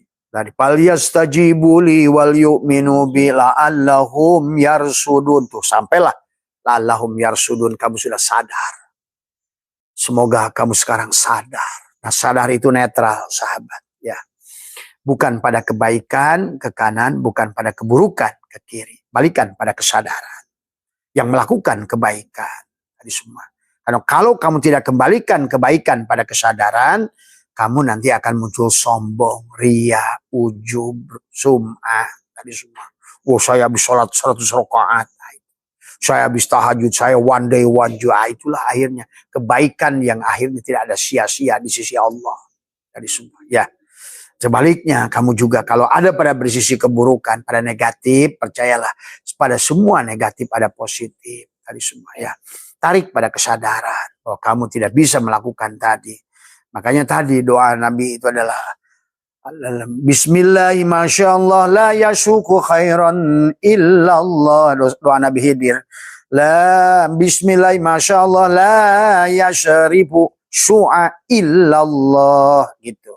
[SPEAKER 1] Fal yastajibuli wal yu'minu bi la'allahum yarsudun. Tuh sampailah. La'allahum yarsudun. Kamu sudah sadar. Semoga kamu sekarang sadar. Nah, sadar itu netral, sahabat. Ya. Bukan pada kebaikan ke kanan, bukan pada keburukan ke kiri. Balikan pada kesadaran. Yang melakukan kebaikan. Tadi semua. Karena kalau kamu tidak kembalikan kebaikan pada kesadaran, kamu nanti akan muncul sombong, ria, ujub, sum'ah. Tadi semua. Oh, saya habis sholat 100 rakaat. Saya habis tahajud, saya one day one jua. Itulah akhirnya kebaikan yang akhirnya tidak ada sia-sia di sisi Allah. Tadi semua. Ya. Sebaliknya, kamu juga kalau ada pada bersisi keburukan, pada negatif, percayalah pada semua negatif ada positif. Tadi semua ya. Tarik pada kesadaran bahwa kamu tidak bisa melakukan tadi. Makanya tadi doa Nabi itu adalah Bismillah, Masya Allah, la yasuku khairan illallah. Doa Nabi Khidir. La Bismillah, Masya Allah, la yashribu su'a illallah. Gitu.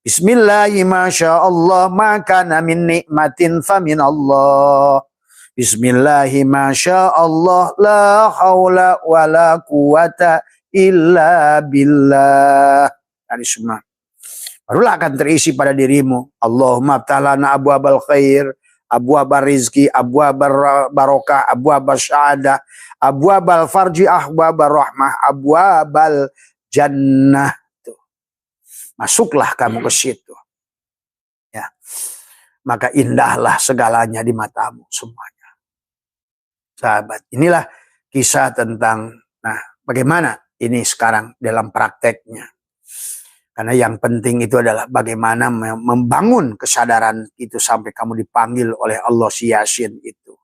[SPEAKER 1] Bismillahi masya Allah maka min nikmatin famin Allah. Bismillahi masya Allah la haula wa la quwata illa billah. Tadi semua. Barulah akan terisi pada dirimu. Allahumma ta'alana abwabal khair, abwabal rizki, abwabal barokah, abwabal syahadah, abwabal farji, abwabal rahmah, abwabal jannah. Masuklah kamu ke situ. Ya. Maka indahlah segalanya di matamu semuanya. Sahabat, inilah kisah tentang bagaimana ini sekarang dalam prakteknya. Karena yang penting itu adalah bagaimana membangun kesadaran itu sampai kamu dipanggil oleh Allah si Yasin itu.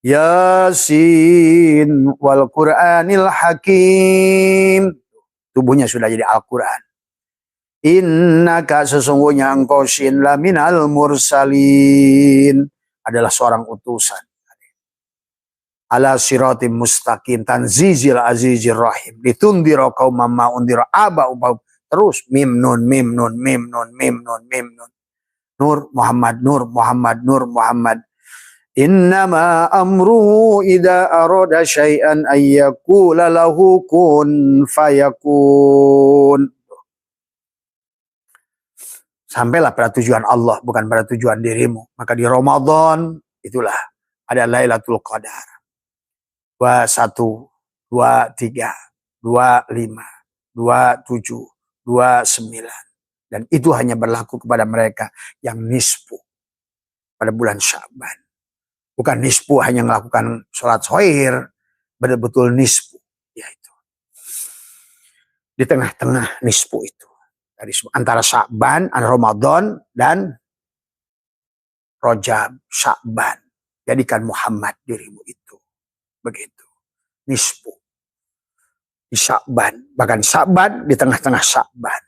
[SPEAKER 1] Yasin wal Qur'anil Hakim. Tubuhnya sudah jadi Al-Quran. Innaka sesungguhnya engkau sin laminal mursalin adalah seorang utusan. Ala siratim mustaqim tanzizil azizir rahim ditundira qaumam ma undira aba terus mim nun mim nun mim nun mim nun mim nun nur Muhammad nur Muhammad nur Muhammad innama amruhu idza arada syai'an ayyakula lahu kun fayakun. Sampailah pada tujuan Allah, bukan pada tujuan dirimu. Maka di Ramadan, itulah ada Lailatul Qadar. 21, 23, 25, 27, 29. Dan itu hanya berlaku kepada mereka yang nisfu pada bulan Sya'ban. Bukan nisfu hanya melakukan sholat khair, betul-betul nisfu. Yaitu. Di tengah-tengah nisfu itu. Dari antara Sya'ban, Ramadan, dan Rajab, Sya'ban. Jadikan Muhammad dirimu itu. Begitu. Nisfu. Di Sya'ban. Bahkan Sya'ban di tengah-tengah Sya'ban.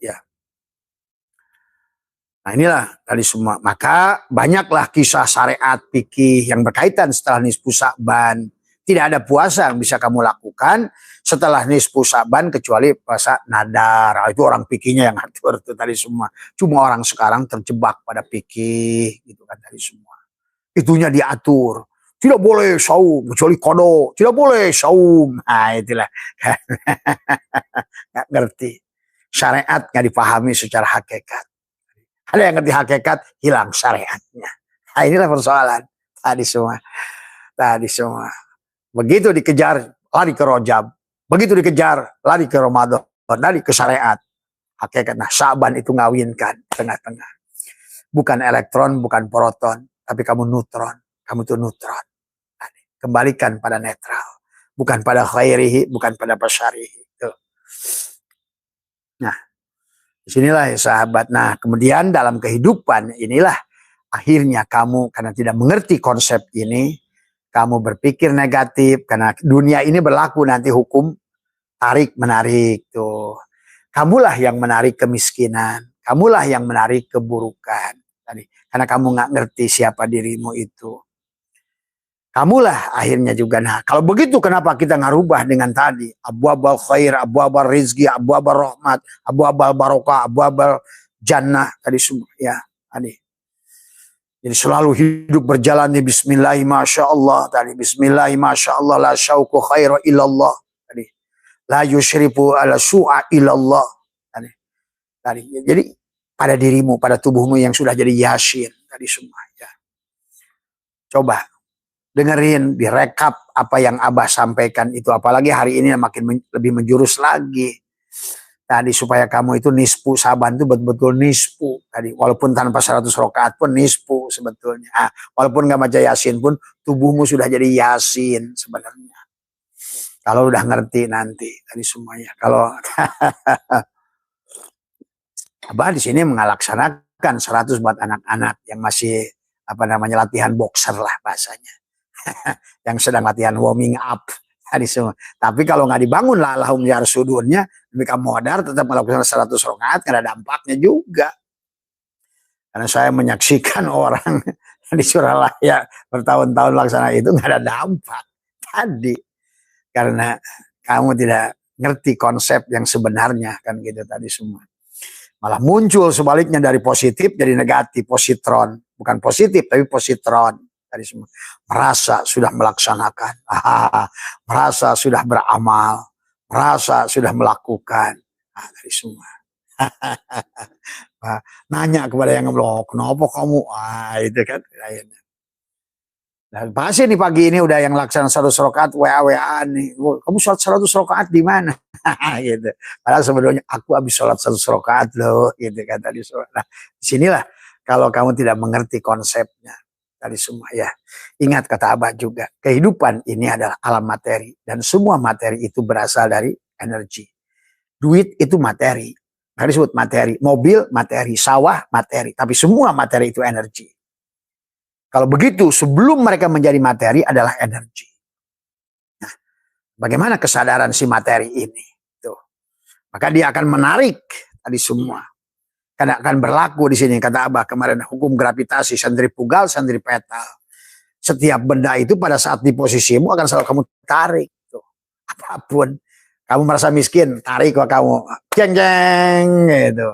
[SPEAKER 1] Ya. Nah inilah tadi semua. Maka banyaklah kisah syariat fikih yang berkaitan setelah nisfu Sya'ban. Tidak ada puasa yang bisa kamu lakukan setelah nisfu Sya'ban kecuali puasa nadar. Itu orang fikihnya yang atur itu tadi semua. Cuma orang sekarang terjebak pada fikih gitu kan tadi semua. Itunya diatur. Tidak boleh saum kecuali kodo. Tidak boleh saum. Nah itulah. Nggak ngerti. Syariat nggak dipahami secara hakikat. Ada yang ngerti hakikat, hilang syariatnya. Nah inilah persoalan tadi semua. Tadi semua. Begitu dikejar, lari ke Rajab. Begitu dikejar, lari ke Ramadan. Lari ke syariat. Hakikat. Nah, Sya'ban itu ngawinkan tengah-tengah. Bukan elektron, bukan proton. Tapi kamu neutron. Kamu itu neutron. Kembalikan pada netral. Bukan pada khairihi, bukan pada basyarihi. Nah, disinilah ya sahabat. Nah, kemudian dalam kehidupan inilah akhirnya kamu karena tidak mengerti konsep ini, kamu berpikir negatif karena dunia ini berlaku nanti hukum tarik menarik tuh. Kamulah yang menarik kemiskinan, kamulah yang menarik keburukan tadi. Karena kamu nggak ngerti siapa dirimu itu. Kamulah akhirnya juga. Nah, kalau begitu kenapa kita nggak rubah dengan tadi? Abwabal khair, abwabal rizki, abwabal rahmat, abwabal barokah, abwabal jannah. Tadi semua. Ya, tadi. Jadi selalu hidup berjalan di bismillahi masya Allah. Tadi. Bismillahi masya Allah. La syauku khaira illallah. Tadi. La yushrifu ala su'a illallah. Tadi. Tadi. Jadi pada dirimu, pada tubuhmu yang sudah jadi yasin. Tadi semua. Ya. Coba. Dengerin, direkap apa yang Abah sampaikan itu. Apalagi hari ini makin lebih menjurus lagi. Tadi supaya kamu itu nisfu saban itu betul-betul nisfu. Tadi walaupun tanpa 100 rakaat pun nisfu sebetulnya. Walaupun gak baca yasin pun tubuhmu sudah jadi yasin sebenarnya. Kalau udah ngerti nanti tadi semuanya. Kalau Abah di sini melaksanakan 100 buat anak-anak yang masih latihan boxer lah bahasanya. Yang sedang latihan warming up tadi semua. Tapi kalau nggak dibangun lah lahum yarsudunnya, mereka modar tetap melakukan 100 rakaat, nggak ada dampaknya juga. Karena saya menyaksikan orang di Suralaya bertahun-tahun laksana itu nggak ada dampak tadi. Karena kamu tidak ngerti konsep yang sebenarnya kan gitu tadi semua. Malah muncul sebaliknya dari positif jadi negatif, positron. Bukan positif tapi positron. Tadi semua merasa sudah melaksanakan, merasa sudah beramal, merasa sudah melakukan, tadi semua. Nanya kepada yang ngeblok, kenapa kamu? Itu kan. Dan pasti nih pagi ini udah yang laksana 100 rakaat WA-WA nih. Kamu sholat 100 rakaat di mana? Gitu. Padahal sebenarnya aku habis sholat 100 rakaat loh, gitu kan tadi. Nah, disinilah kalau kamu tidak mengerti konsepnya. Tadi semua ya. Ingat kata Abah juga. Kehidupan ini adalah alam materi. Dan semua materi itu berasal dari energi. Duit itu materi. Tadi disebut materi. Mobil materi. Sawah materi. Tapi semua materi itu energi. Kalau begitu sebelum mereka menjadi materi adalah energi. Nah, bagaimana kesadaran si materi ini? Tuh. Maka dia akan menarik tadi semua. Karena akan berlaku di sini kata Abah kemarin hukum gravitasi sentrifugal sentripetal. Setiap benda itu pada saat di posisimu akan selalu kamu tarik. Tuh. Apapun kamu merasa miskin, tarik ke kamu, jeng jeng gitu.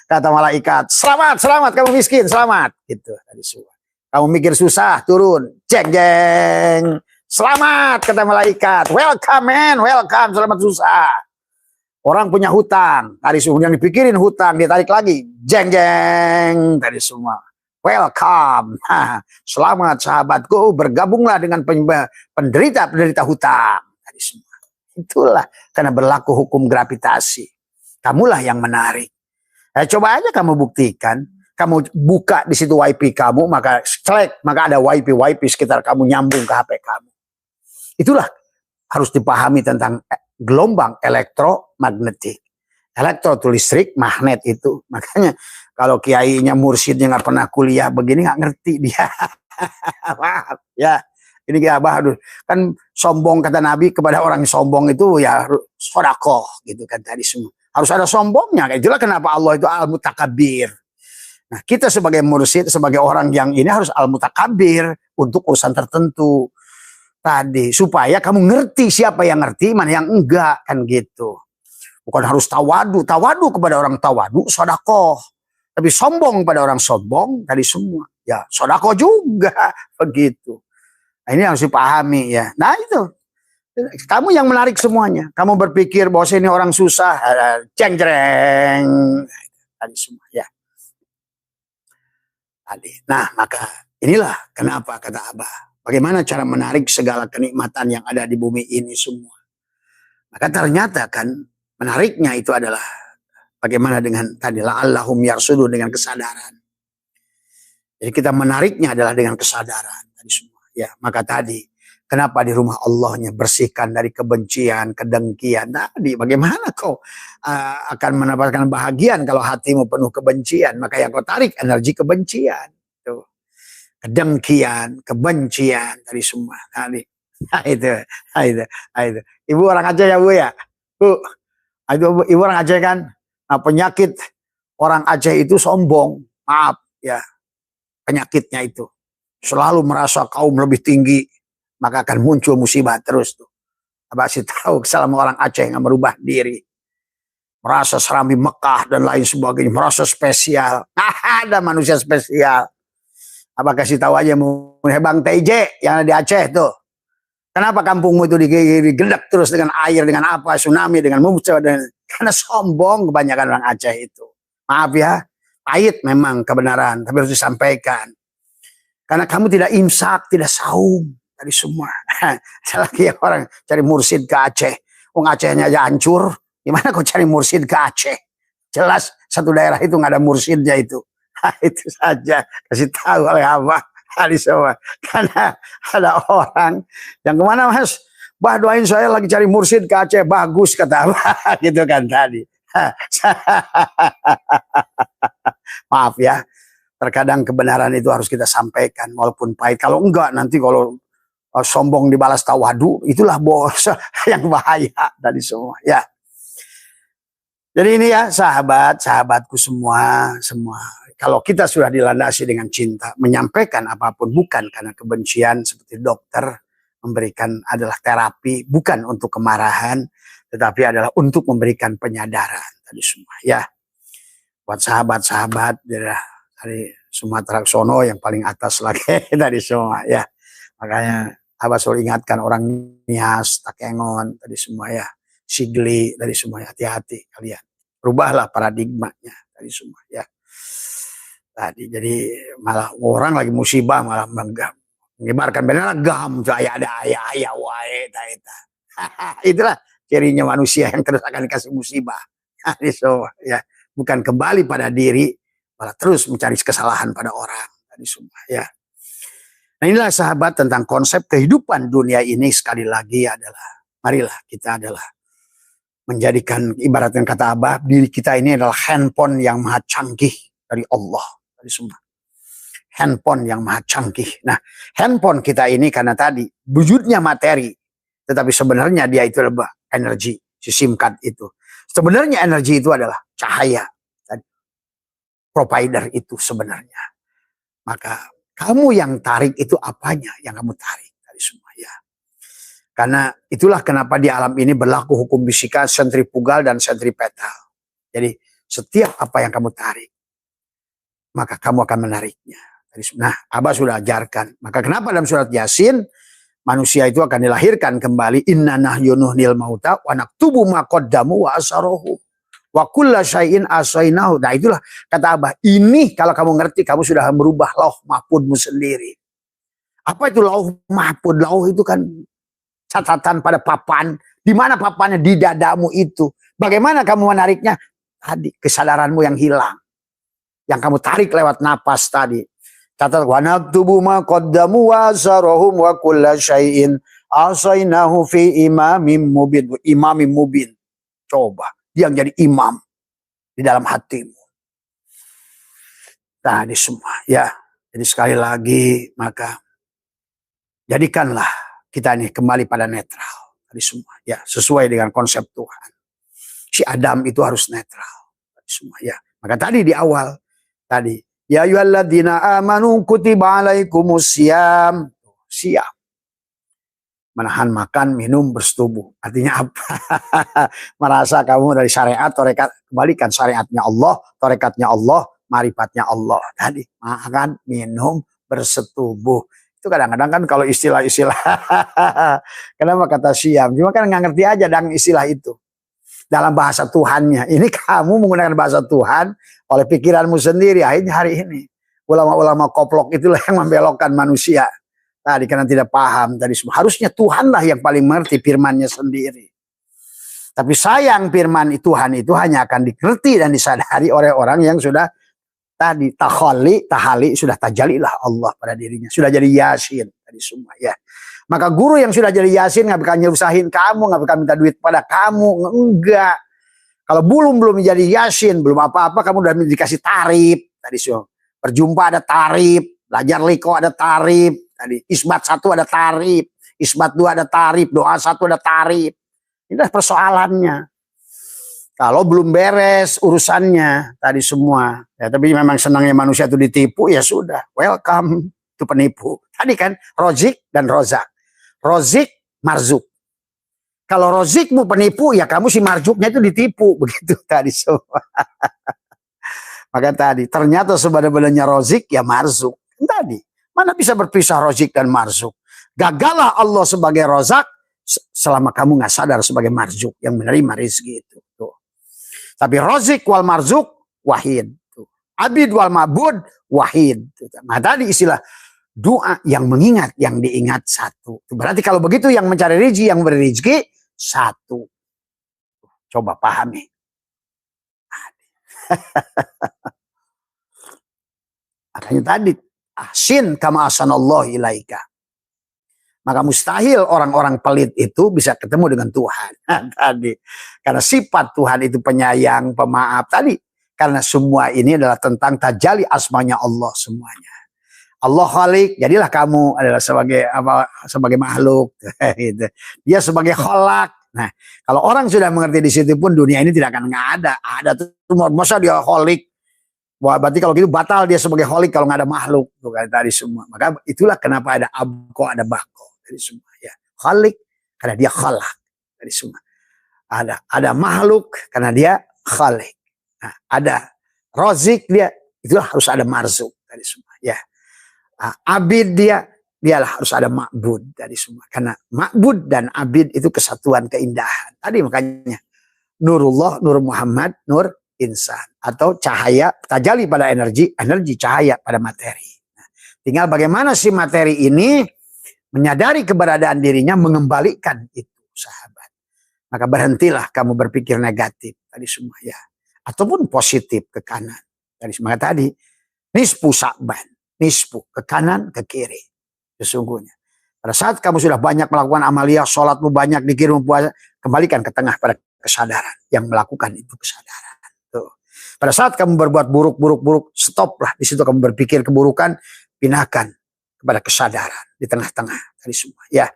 [SPEAKER 1] Kata malaikat, selamat selamat kamu miskin, selamat gitu tadi semua. Kamu mikir susah, turun, jeng jeng, selamat kata malaikat, welcome man, welcome selamat susah. Orang punya hutang, tadi semua yang dipikirin hutang, dia tarik lagi, jeng jeng, tadi semua. Welcome, selamat sahabatku, bergabunglah dengan penderita hutang, tadi semua. Itulah karena berlaku hukum gravitasi. Kamulah yang menarik. Coba aja kamu buktikan, kamu buka di situ wifi kamu, maka selek, maka ada wifi sekitar kamu nyambung ke HP kamu. Itulah harus dipahami tentang gelombang elektromagnetik. Elektro itu listrik, magnet itu. Makanya kalau kiainya mursyidnya nggak pernah kuliah begini nggak ngerti dia. Maaf ya. Ini kayak Abah kan sombong kata Nabi kepada orang yang sombong itu ya sodakoh gitu kan tadi semua. Harus ada sombongnya. Itulah kenapa Allah itu al-mutakabir. Nah kita sebagai mursyid, sebagai orang yang ini harus al-mutakabir untuk urusan tertentu. Tadi supaya kamu ngerti siapa yang ngerti mana yang enggak kan gitu. Bukan harus tawadu kepada orang tawadu sedekah, tapi sombong pada orang sombong tadi semua ya sedekah juga begitu. Nah, ini harus dipahami ya. Nah itu kamu yang menarik semuanya. Kamu berpikir bahwa ini orang susah, ceng cereng tadi semua ya. Tadi. Nah maka inilah kenapa kata Abah. Bagaimana cara menarik segala kenikmatan yang ada di bumi ini semua. Maka ternyata kan menariknya itu adalah bagaimana dengan tadi la'allahum yarsudun dengan kesadaran. Jadi kita menariknya adalah dengan kesadaran tadi semua. Ya, maka tadi kenapa di rumah Allahnya bersihkan dari kebencian, kedengkian. Tadi bagaimana kau akan mendapatkan bahagian kalau hatimu penuh kebencian, maka yang kau tarik energi kebencian. Tuh. Kedengkian, kebencian tadi semua tadi. Nah, itu. Ibu orang Aceh ya Bu ya? Bu, itu ibu orang Aceh kan? Nah, penyakit orang Aceh itu sombong. Maaf ya. penyakitnya itu. Selalu merasa kaum lebih tinggi, maka akan muncul musibah terus tuh. Abah kasih tahu selama orang Aceh yang merubah diri, merasa serambi Mekah dan lain sebagainya, merasa spesial. Ada manusia spesial. Abah kasih tahu aja Bang TJ yang ada di Aceh tuh. Kenapa kampungmu itu digedak terus dengan air, dengan apa, tsunami, dengan muncul, karena sombong kebanyakan orang Aceh itu. Maaf ya, pahit memang kebenaran, tapi harus disampaikan. Karena kamu tidak imsak, tidak saum, tadi semua. Ada lagi orang cari mursid ke Aceh. Wong Acehnya aja hancur, gimana kau cari mursid ke Aceh? Jelas satu daerah itu nggak ada mursidnya itu. Itu saja kasih tahu oleh Abah hari semua. Karena ada orang yang kemana Mas? Bah doain saya lagi cari mursid ke Aceh. Bagus kata Abah gitu kan tadi. Maaf ya. Terkadang kebenaran itu harus kita sampaikan walaupun pahit. Kalau enggak nanti kalau sombong dibalas tawadu, itulah bos yang bahaya tadi semua. Ya. Jadi ini ya sahabatku semua. Kalau kita sudah dilandasi dengan cinta, menyampaikan apapun bukan karena kebencian seperti dokter memberikan adalah terapi, bukan untuk kemarahan, tetapi adalah untuk memberikan penyadaran tadi semua. Ya, buat sahabat-sahabat dari Sumatera sono yang paling atas lagi tadi semua. Ya, makanya Abah selalu ingatkan orang Nias, Takengon tadi semua ya, Sigli tadi semua hati-hati kalian. Rubahlah paradigmanya tadi semua ya. Tadi jadi malah orang lagi musibah malah menyebarkan benar gam saya ada ayah wae taita. Itulah cirinya manusia yang terus akan dikasih musibah. So, ya, bukan kembali pada diri malah terus mencari kesalahan pada orang tadi semua ya. Nah inilah sahabat tentang konsep kehidupan dunia ini sekali lagi adalah marilah kita adalah menjadikan ibaratnya kata Abah diri kita ini adalah handphone yang maha canggih dari Allah. Semua handphone yang maha canggih. Nah, handphone kita ini karena tadi wujudnya materi, tetapi sebenarnya dia itu adalah energi, si SIM card itu. Sebenarnya energi itu adalah cahaya. Provider itu sebenarnya. Maka kamu yang tarik itu apanya yang kamu tarik dari semua ya. Karena itulah kenapa di alam ini berlaku hukum fisika sentrifugal dan sentripetal. Jadi setiap apa yang kamu tarik maka kamu akan menariknya. Nah, Abah sudah ajarkan. Maka kenapa dalam surat Yasin manusia itu akan dilahirkan kembali inna nahyu nuhnil mauta wa naktubu ma qaddamu wa asarohu wa kulla syai'in asainahu. Nah, itulah kata Abah. Ini kalau kamu ngerti kamu sudah merubah lauh mahfudmu sendiri. Apa itu lauh mahfud? Lauh itu kan catatan pada papan. Di mana papannya? Di dadamu itu. Bagaimana kamu menariknya? Tadi kesadaranmu yang hilang. Yang kamu tarik lewat napas tadi. Catat wa naktubu ma qaddamu wa asarahum wa kulla syai'in asainahu fi imamin mubin. Imamin mubin. Coba yang jadi imam di dalam hatimu. Tadi semua ya. Jadi sekali lagi maka jadikanlah kita ini kembali pada netral. Tadi semua ya, sesuai dengan konsep Tuhan. Si Adam itu harus netral. Tadi semua ya. Maka tadi di awal tadi, ya ayyuhalladzina amanu kutiba alaikumusiyam. Siam. Menahan makan, minum, bersetubuh. Artinya apa? Merasa kamu dari syariat, torekat, kembalikan syariatnya Allah, torekatnya Allah, marifatnya Allah. Tadi, makan, minum, bersetubuh. Itu kadang-kadang kan kalau istilah-istilah. Kenapa kata siam? Cuma kan nggak ngerti aja dengan istilah itu. Dalam bahasa Tuhannya. Ini kamu menggunakan bahasa Tuhan oleh pikiranmu sendiri. Akhirnya hari ini. Ulama-ulama koplok itulah yang membelokkan manusia. Tadi karena tidak paham. Tadi semua. Harusnya Tuhanlah yang paling mengerti firmannya sendiri. Tapi sayang firman Tuhan itu hanya akan dikerti dan disadari oleh orang yang sudah tadi tahali, sudah tajalilah Allah pada dirinya. Sudah jadi Yasin. Tadi semua ya. Maka guru yang sudah jadi Yasin nggak bakal nyusahin kamu, nggak bakal minta duit pada kamu, enggak. Kalau belum menjadi Yasin, belum apa-apa, kamu udah dikasih tarif. Tadi so, berjumpa ada tarif, belajar liko ada tarif, tadi isbat 1 ada tarif, isbat 2 ada tarif, doa 1 ada tarif. Inilah persoalannya. Kalau belum beres urusannya tadi semua. Ya, tapi memang senangnya manusia itu ditipu, ya sudah. Welcome to penipu. Tadi kan Rozik dan Rozak. Rozik, Marzuk. Kalau Rozikmu penipu, ya kamu si Marzuknya itu ditipu. Begitu tadi semua. Maka tadi, ternyata sebenarnya Rozik ya Marzuk. Tadi, mana bisa berpisah Rozik dan Marzuk. Gagalah Allah sebagai Rozak selama kamu nggak sadar sebagai Marzuk yang menerima rezeki itu. Tuh. Tapi Rozik wal Marzuk wahid. Tuh. Abid wal ma'bud wahid. Tuh. Nah tadi istilah doa yang mengingat, yang diingat satu. Tuh. Berarti kalau begitu yang mencari rezeki, yang beri rezeki satu. Coba pahami. Makanya tadi ahsin kama ahsanallahu ilaika. Maka mustahil orang-orang pelit itu bisa ketemu dengan Tuhan. Nah, tadi karena sifat Tuhan itu penyayang, pemaaf tadi. Karena semua ini adalah tentang tajalli asmanya Allah semuanya. Allah Khalik, jadilah kamu adalah sebagai makhluk. Gitu. Dia sebagai kholak. Nah, kalau orang sudah mengerti di situ pun dunia ini tidak akan ada. Ada tuh masa dia Khalik. Wah, berarti kalau gitu batal dia sebagai Khalik kalau nggak ada makhluk. Tuh kan tadi semua. Maka itulah kenapa ada abko, ada bako. Dari semua ya. Khalik karena dia khalaq dari semua. Ada makhluk karena dia khalik. Nah, ada rozik dia itu harus ada marzuk dari semua ya. Abid dialah harus ada ma'bud dari semua. Karena ma'bud dan abid itu kesatuan keindahan. Tadi makanya nurullah, nur Muhammad, nur insan atau cahaya tajalli pada energi cahaya pada materi. Nah, tinggal bagaimana si materi ini menyadari keberadaan dirinya, mengembalikan itu, sahabat. Maka berhentilah kamu berpikir negatif tadi semua ya, ataupun positif ke kanan. Maka tadi nisfu sa'ban, nisfu ke kanan ke kiri. Sesungguhnya pada saat kamu sudah banyak melakukan amalia, sholatmu banyak, dikirmu puasa, kembalikan ke tengah pada kesadaran yang melakukan itu kesadaran. Tuh. Pada saat kamu berbuat buruk, stoplah di situ kamu berpikir keburukan, pindahkan kepada kesadaran di tengah-tengah tadi semua ya.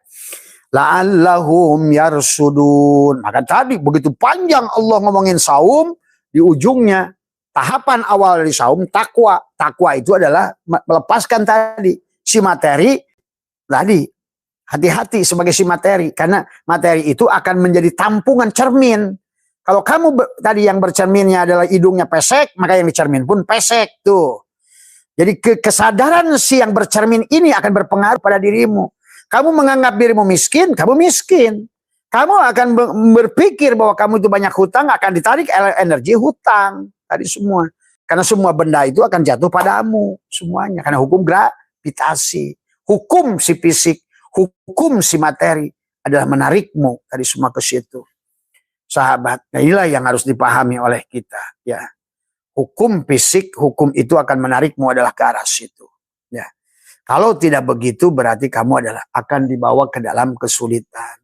[SPEAKER 1] La'allahum yarsudun. Maka tadi begitu panjang Allah ngomongin saum, di ujungnya tahapan awal dari saum takwa. Takwa itu adalah melepaskan tadi si materi tadi. Hati-hati sebagai si materi karena materi itu akan menjadi tampungan cermin. Kalau kamu tadi yang bercerminnya adalah hidungnya pesek, maka yang dicermin pun pesek tuh. Jadi kesadaran si yang bercermin ini akan berpengaruh pada dirimu. Kamu menganggap dirimu miskin, kamu miskin. Kamu akan berpikir bahwa kamu itu banyak hutang, akan ditarik energi hutang. Tadi semua. Karena semua benda itu akan jatuh padamu. Semuanya. Karena hukum gravitasi. Hukum si fisik, hukum si materi adalah menarikmu tadi semua ke situ. Sahabat, nah inilah yang harus dipahami oleh kita. Ya. Hukum fisik, hukum itu akan menarikmu adalah ke arah situ. Ya. Kalau tidak begitu berarti kamu adalah akan dibawa ke dalam kesulitan.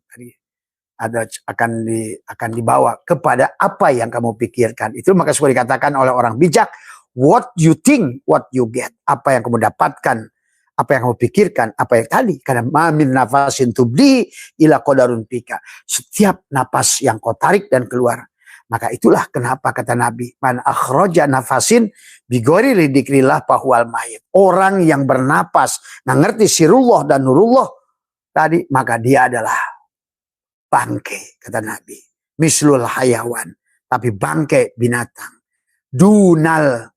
[SPEAKER 1] Akan dibawa kepada apa yang kamu pikirkan. Itu maka suka dikatakan oleh orang bijak, what you think, what you get. Apa yang kamu dapatkan, apa yang kamu pikirkan, apa yang tadi. Karena mamin nafasin tubdi ila qadarun pika. Setiap napas yang kau tarik dan keluar, maka itulah kenapa kata Nabi, man akhraja nafasin bigori ridikrillah pahual mayit. Orang yang bernapas, nggak ngerti sirullah dan nurullah tadi, maka dia adalah bangke, kata Nabi. Mislul hayawan, tapi bangke binatang. Dunal,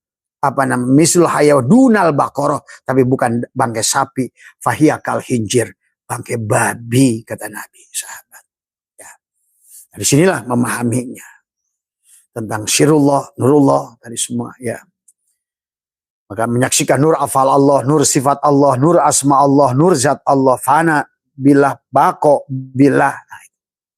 [SPEAKER 1] mislul hayawan, dunal bakoroh, tapi bukan bangke sapi. Fahiyakal hinjir, bangke babi, kata Nabi, sahabat. Ya. Nah, disinilah memahaminya. Tentang sirullah, nurullah, tadi semua ya. Maka menyaksikan nur afal Allah, nur sifat Allah, nur asma Allah, nur zat Allah, fana, billah, bako, billah. Nah,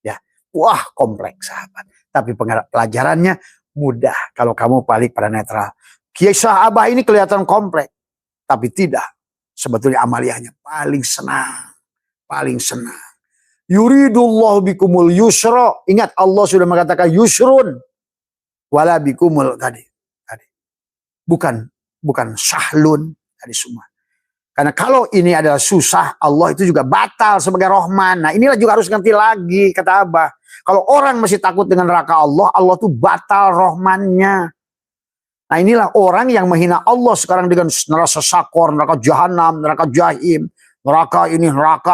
[SPEAKER 1] ya. Wah kompleks sahabat. Tapi pelajarannya mudah kalau kamu balik pada netral. Kisah Abah ini kelihatan kompleks. Tapi tidak. Sebetulnya amaliyahnya paling senang. Paling senang. Yuridullahu bikumul yusra. Ingat Allah sudah mengatakan yusrun. Wala bikumul tadi. Bukan sahlun tadi semua. Karena kalau ini adalah susah, Allah itu juga batal sebagai Rahman. Nah inilah juga harus ngerti lagi, kata Abah. Kalau orang masih takut dengan neraka Allah, Allah tuh batal Rahmannya. Nah inilah orang yang menghina Allah sekarang dengan neraka sakor, neraka jahanam, neraka jahim, neraka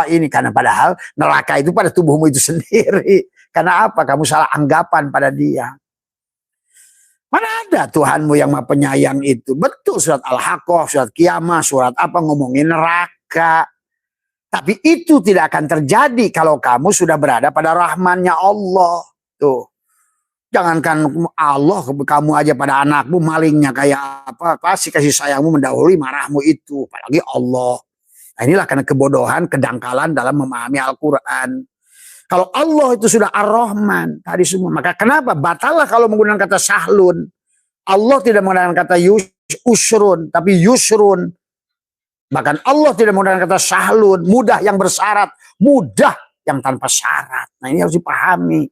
[SPEAKER 1] ini. Karena padahal neraka itu pada tubuhmu itu sendiri. Karena apa? Kamu salah anggapan pada dia. Mana ada Tuhanmu yang maha penyayang itu. Betul surat Al-Haqqah, surat Kiamah, surat apa ngomongin neraka. Tapi itu tidak akan terjadi kalau kamu sudah berada pada rahmannya Allah. Tuh. Jangankan Allah, kamu aja pada anakmu malingnya kayak apa. Pasti kasih sayangmu mendahului marahmu itu. Apalagi Allah. Nah inilah karena kebodohan, kedangkalan dalam memahami Al-Quran. Kalau Allah itu sudah Ar-Rahman tadi semua, maka kenapa batallah kalau menggunakan kata sahlun? Allah tidak menggunakan kata usrun, tapi yusrun. Bahkan Allah tidak menggunakan kata sahlun, mudah yang bersyarat, mudah yang tanpa syarat. Nah ini harus dipahami.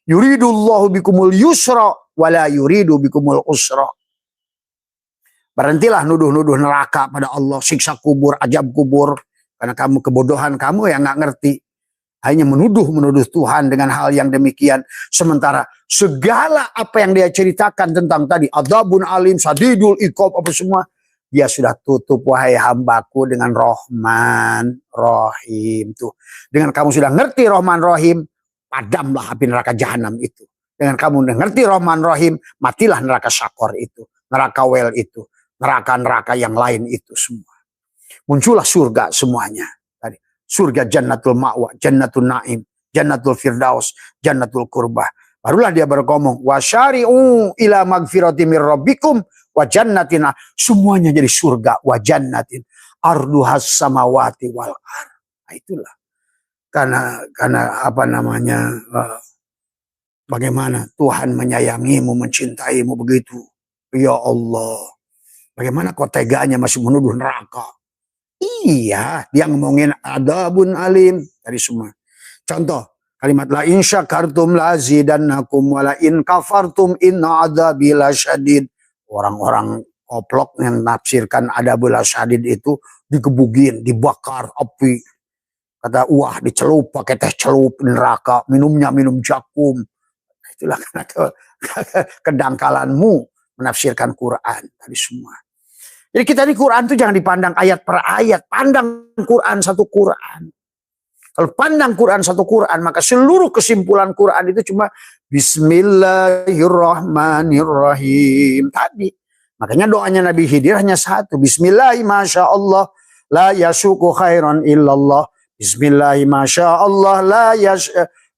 [SPEAKER 1] Yuridullahu bikumul yusra, wala yuridu bikumul usra. Berhentilah nuduh-nuduh neraka pada Allah, siksa kubur, ajab kubur. Karena kamu kebodohan kamu yang nggak ngerti. Hanya menuduh Tuhan dengan hal yang demikian. Sementara segala apa yang dia ceritakan tentang tadi. Adabun alim, sadidul iqab, apa semua. Dia sudah tutup, wahai hambaku, dengan Rahman, Rahim. Tuh. Dengan kamu sudah ngerti Rahman, Rahim, padamlah api neraka jahanam itu. Dengan kamu udah ngerti Rahman, Rahim, matilah neraka syakor itu. Neraka wel itu. Neraka-neraka yang lain itu semua. Muncullah surga semuanya. Surga jannatul ma'wa, jannatul na'im, jannatul firdaus, jannatul qurbah. Barulah dia bergomong, wasyari'u ila magfirati mir rabbikum wa jannatina. Semuanya jadi surga, wa jannatin arduhas samawati wal ar. Nah, itulah. Karena apa namanya, bagaimana Tuhan menyayangimu, mencintaimu begitu. Ya Allah. Bagaimana kau teganya masih menuduh neraka. Iya, dia ngomongin adabun alim dari semua. Contoh, kalimat la in syakartum la azidannakum wa la in kafartum inna adzabi lasyadid. Orang-orang koplok yang nafsirkan adabul lasyadid itu digebugin, dibakar api. Kata wah dicelup pakai teh celup neraka, minumnya minum jakum. Itulah karena kedangkalanmu menafsirkan Quran tadi semua. Jadi kita di Quran itu jangan dipandang ayat per ayat. Pandang Quran satu Quran. Kalau pandang Quran satu Quran, maka seluruh kesimpulan Quran itu cuma Bismillahirrahmanirrahim. Tadi. Makanya doanya Nabi Khidir hanya satu. Bismillahi masyaallah la yasuku khairan illallah. Bismillahi masyaallah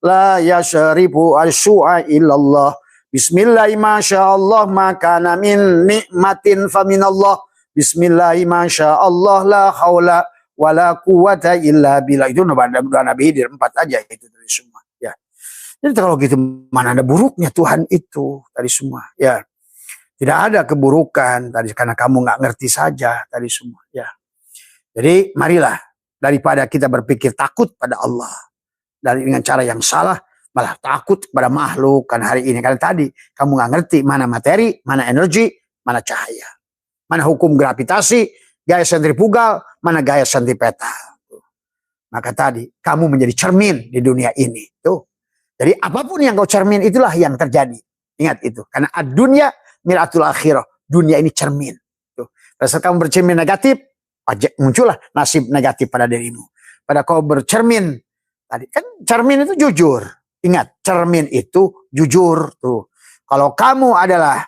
[SPEAKER 1] la yashribu al-su'a illallah. Bismillahi masyaallah makana min nikmatin faminallah. Bismillahi masyaallah la haula wala quwata illa billah. Itu doa Nabi Khidir 4 aja itu dari semua ya. Jadi kalau gitu mana ada buruknya Tuhan itu tadi semua ya. Tidak ada keburukan tadi karena kamu nggak ngerti saja tadi semua ya. Jadi marilah daripada kita berpikir takut pada Allah dari dengan cara yang salah malah takut pada makhluk kan hari ini karena tadi kamu nggak ngerti mana materi, mana energi, mana cahaya. Mana hukum gravitasi, gaya sentrifugal, mana gaya sentripetal. Maka tadi, kamu menjadi cermin di dunia ini. Tuh. Jadi apapun yang kau cermin, itulah yang terjadi. Ingat itu. Karena dunia miratul akhirah. Dunia ini cermin. Tuh. Pada saat kamu bercermin negatif, muncullah nasib negatif pada dirimu. Pada kau bercermin, tadi kan cermin itu jujur. Ingat, cermin itu jujur. Tuh. Kalau kamu adalah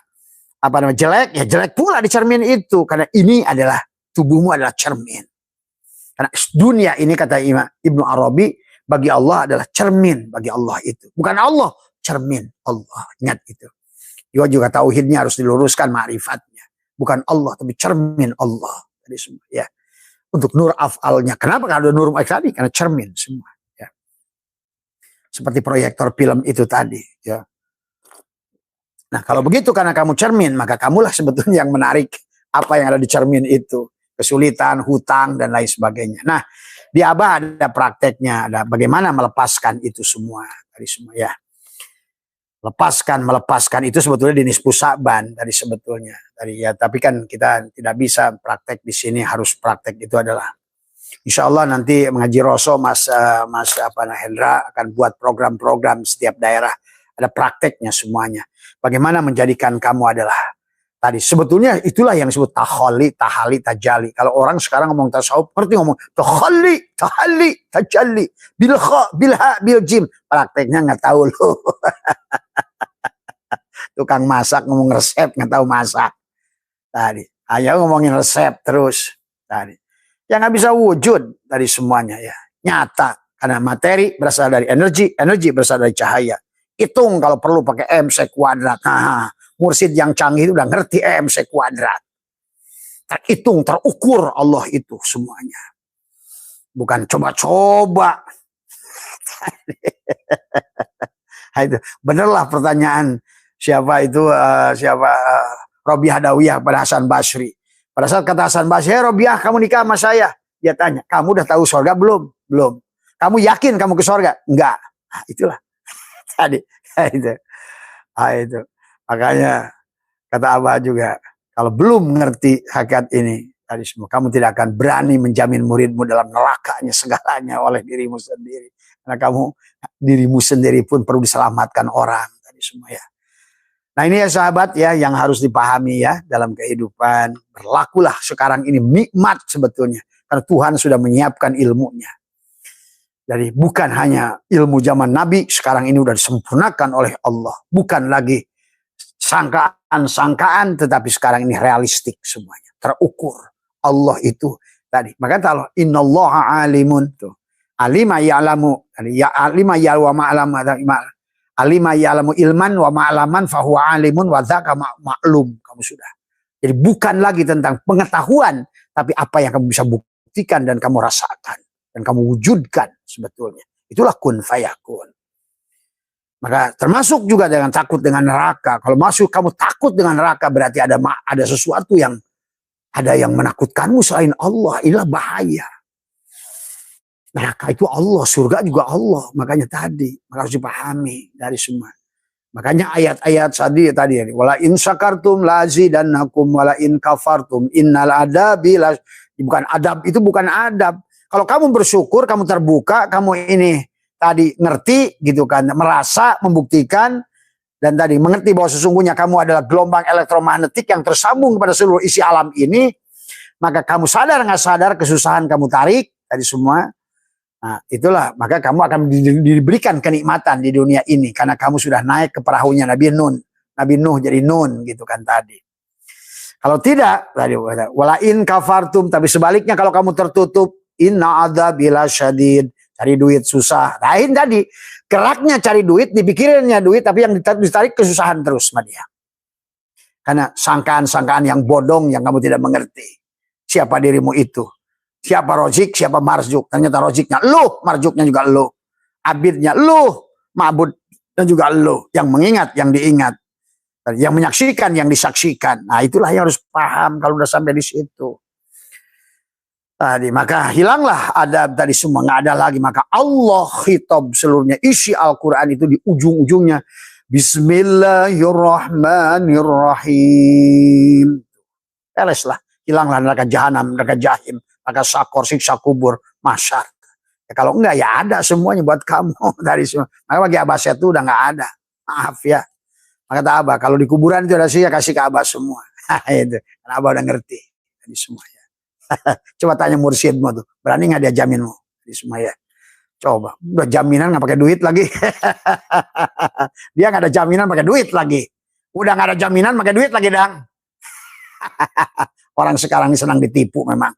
[SPEAKER 1] apa namanya jelek, ya jelek pula di cermin itu. Karena ini adalah, tubuhmu adalah cermin. Karena dunia ini kata Ibnu Arabi, bagi Allah adalah cermin bagi Allah itu. Bukan Allah, cermin Allah. Ingat itu. Juga tauhidnya harus diluruskan ma'rifatnya. Bukan Allah, tapi cermin Allah. Tadi semua ya. Untuk nur af'alnya. Kenapa kalau ada nur tadi? Karena cermin semua. Ya. Seperti proyektor film itu tadi. Ya. Nah kalau begitu karena kamu cermin, maka kamulah sebetulnya yang menarik apa yang ada di cermin itu. Kesulitan, hutang, dan lain sebagainya. Nah di Abah ada prakteknya, ada bagaimana melepaskan itu semua. Dari semua ya. melepaskan itu sebetulnya di nisfu Sa'ban tadi sebetulnya. Tadi ya, tapi kan kita tidak bisa praktek di sini, harus praktek itu adalah insya Allah nanti mengaji Roso Mas Hendra akan buat program-program setiap daerah, ada prakteknya semuanya. Bagaimana menjadikan kamu adalah tadi sebetulnya itulah yang disebut tahali, tajali. Kalau orang sekarang ngomong tasawuf, ngerti ngomong tahali, tajalli, bilha, biljim. Prakteknya nggak tahu loh. Tukang masak ngomong resep nggak tahu masak. Tadi, ayo ngomongin resep terus. Tadi, yang nggak bisa wujud dari semuanya ya nyata karena materi berasal dari energi, energi berasal dari cahaya. Hitung kalau perlu pakai MC kuadrat. Nah, mursyid yang canggih itu udah ngerti MC kuadrat. Terhitung, terukur Allah itu semuanya. Bukan coba-coba. Itu benerlah pertanyaan siapa itu Robiah Dawiyah pada Hasan Basri. Pada saat kata Hasan Basri, Robiah kamu nikah sama saya. Dia tanya, kamu udah tahu surga belum? Belum. Kamu yakin kamu ke surga? Enggak. Nah, itulah. Tadi itu. Makanya kata Abah juga, kalau belum mengerti hakikat ini tadi semua, kamu tidak akan berani menjamin muridmu dalam nerakanya segalanya oleh dirimu sendiri. Karena kamu dirimu sendiri pun perlu diselamatkan orang tadi semua ya. Nah ini ya sahabat ya yang harus dipahami ya dalam kehidupan. Berlakulah sekarang ini nikmat sebetulnya. Karena Tuhan sudah menyiapkan ilmunya. Jadi bukan hanya ilmu zaman Nabi, sekarang ini sudah disempurnakan oleh Allah. Bukan lagi sangkaan-sangkaan, tetapi sekarang ini realistik semuanya. Terukur. Allah itu tadi. Maka kalau innallaha alimun tuh. Alima ya'lamu. Ya alima ya'lamu ma'alamu. Alima ya'lamu ilman wa ma'alaman fahuwa alimun wa dzaka ma'lum. Kamu sudah. Jadi bukan lagi tentang pengetahuan, tapi apa yang kamu bisa buktikan dan kamu rasakan. Dan kamu wujudkan sebetulnya. Itulah kun fayakun. Maka termasuk juga dengan takut dengan neraka. Kalau masuk kamu takut dengan neraka berarti ada sesuatu yang menakutkanmu selain Allah. Inilah bahaya. Neraka itu Allah, surga juga Allah. Makanya tadi harus dipahami dari semua. Makanya ayat-ayat tadi wala in syakartum lazidannakum wala in kafartum innal adabi bukan adab, itu bukan adab. Kalau kamu bersyukur, kamu terbuka, kamu ini tadi ngerti gitu kan, merasa, membuktikan dan tadi mengerti bahwa sesungguhnya kamu adalah gelombang elektromagnetik yang tersambung kepada seluruh isi alam ini, maka kamu sadar nggak sadar kesusahan kamu tarik tadi semua. Nah, itulah maka kamu akan diberikan kenikmatan di dunia ini karena kamu sudah naik ke perahunya Nabi Nuh jadi Nun gitu kan tadi. Kalau tidak tadi walain kafartum, tapi sebaliknya kalau kamu tertutup inna adzabila syadid, cari duit susah. Lain tadi geraknya cari duit, dipikirinnya duit, tapi yang ditarik kesusahan terus sama dia. Karena sangkaan-sangkaan yang bodong yang kamu tidak mengerti. Siapa dirimu itu? Siapa Rozik, siapa Marjuk. Ternyata Roziknya lu, Marjuknya juga lu. Abidnya lu, Ma'budnya juga lu. Yang mengingat, yang diingat. Yang menyaksikan, yang disaksikan. Nah itulah yang harus paham kalau udah sampai di situ. Tadi, maka hilanglah adab tadi semua. Nggak ada lagi. Maka Allah khitab seluruhnya. Isi Al-Quran itu di ujung-ujungnya. Bismillahirrahmanirrahim. Bereslah. Hilanglah neraka jahanam, neraka jahim. Maka sakor, siksa kubur, masyar. Ya, kalau enggak ya ada semuanya buat kamu dari semua. Maka bagi Abah saya itu udah nggak ada. Maaf ya. Maka kata Abah kalau di kuburan itu ada sih ya kasih ke Abah semua. Itu. Karena Abah udah ngerti dari semua ya. Coba tanya mursyidmu tuh, berani nggak dia jaminmu dari semua ya. Coba, udah jaminan nggak pakai duit lagi. Dia nggak ada jaminan pakai duit lagi. Udah nggak ada jaminan pakai duit lagi dang. Orang sekarang ini senang ditipu memang.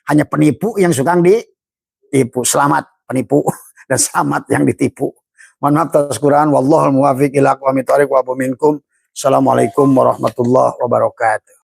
[SPEAKER 1] Hanya penipu yang suka ditipu. Selamat penipu dan selamat yang ditipu. Mohon maaf atas kekurangan. Wallahul muwaffiq ila aqwamit thoriq wa minkum. Assalamualaikum warahmatullahi wabarakatuh.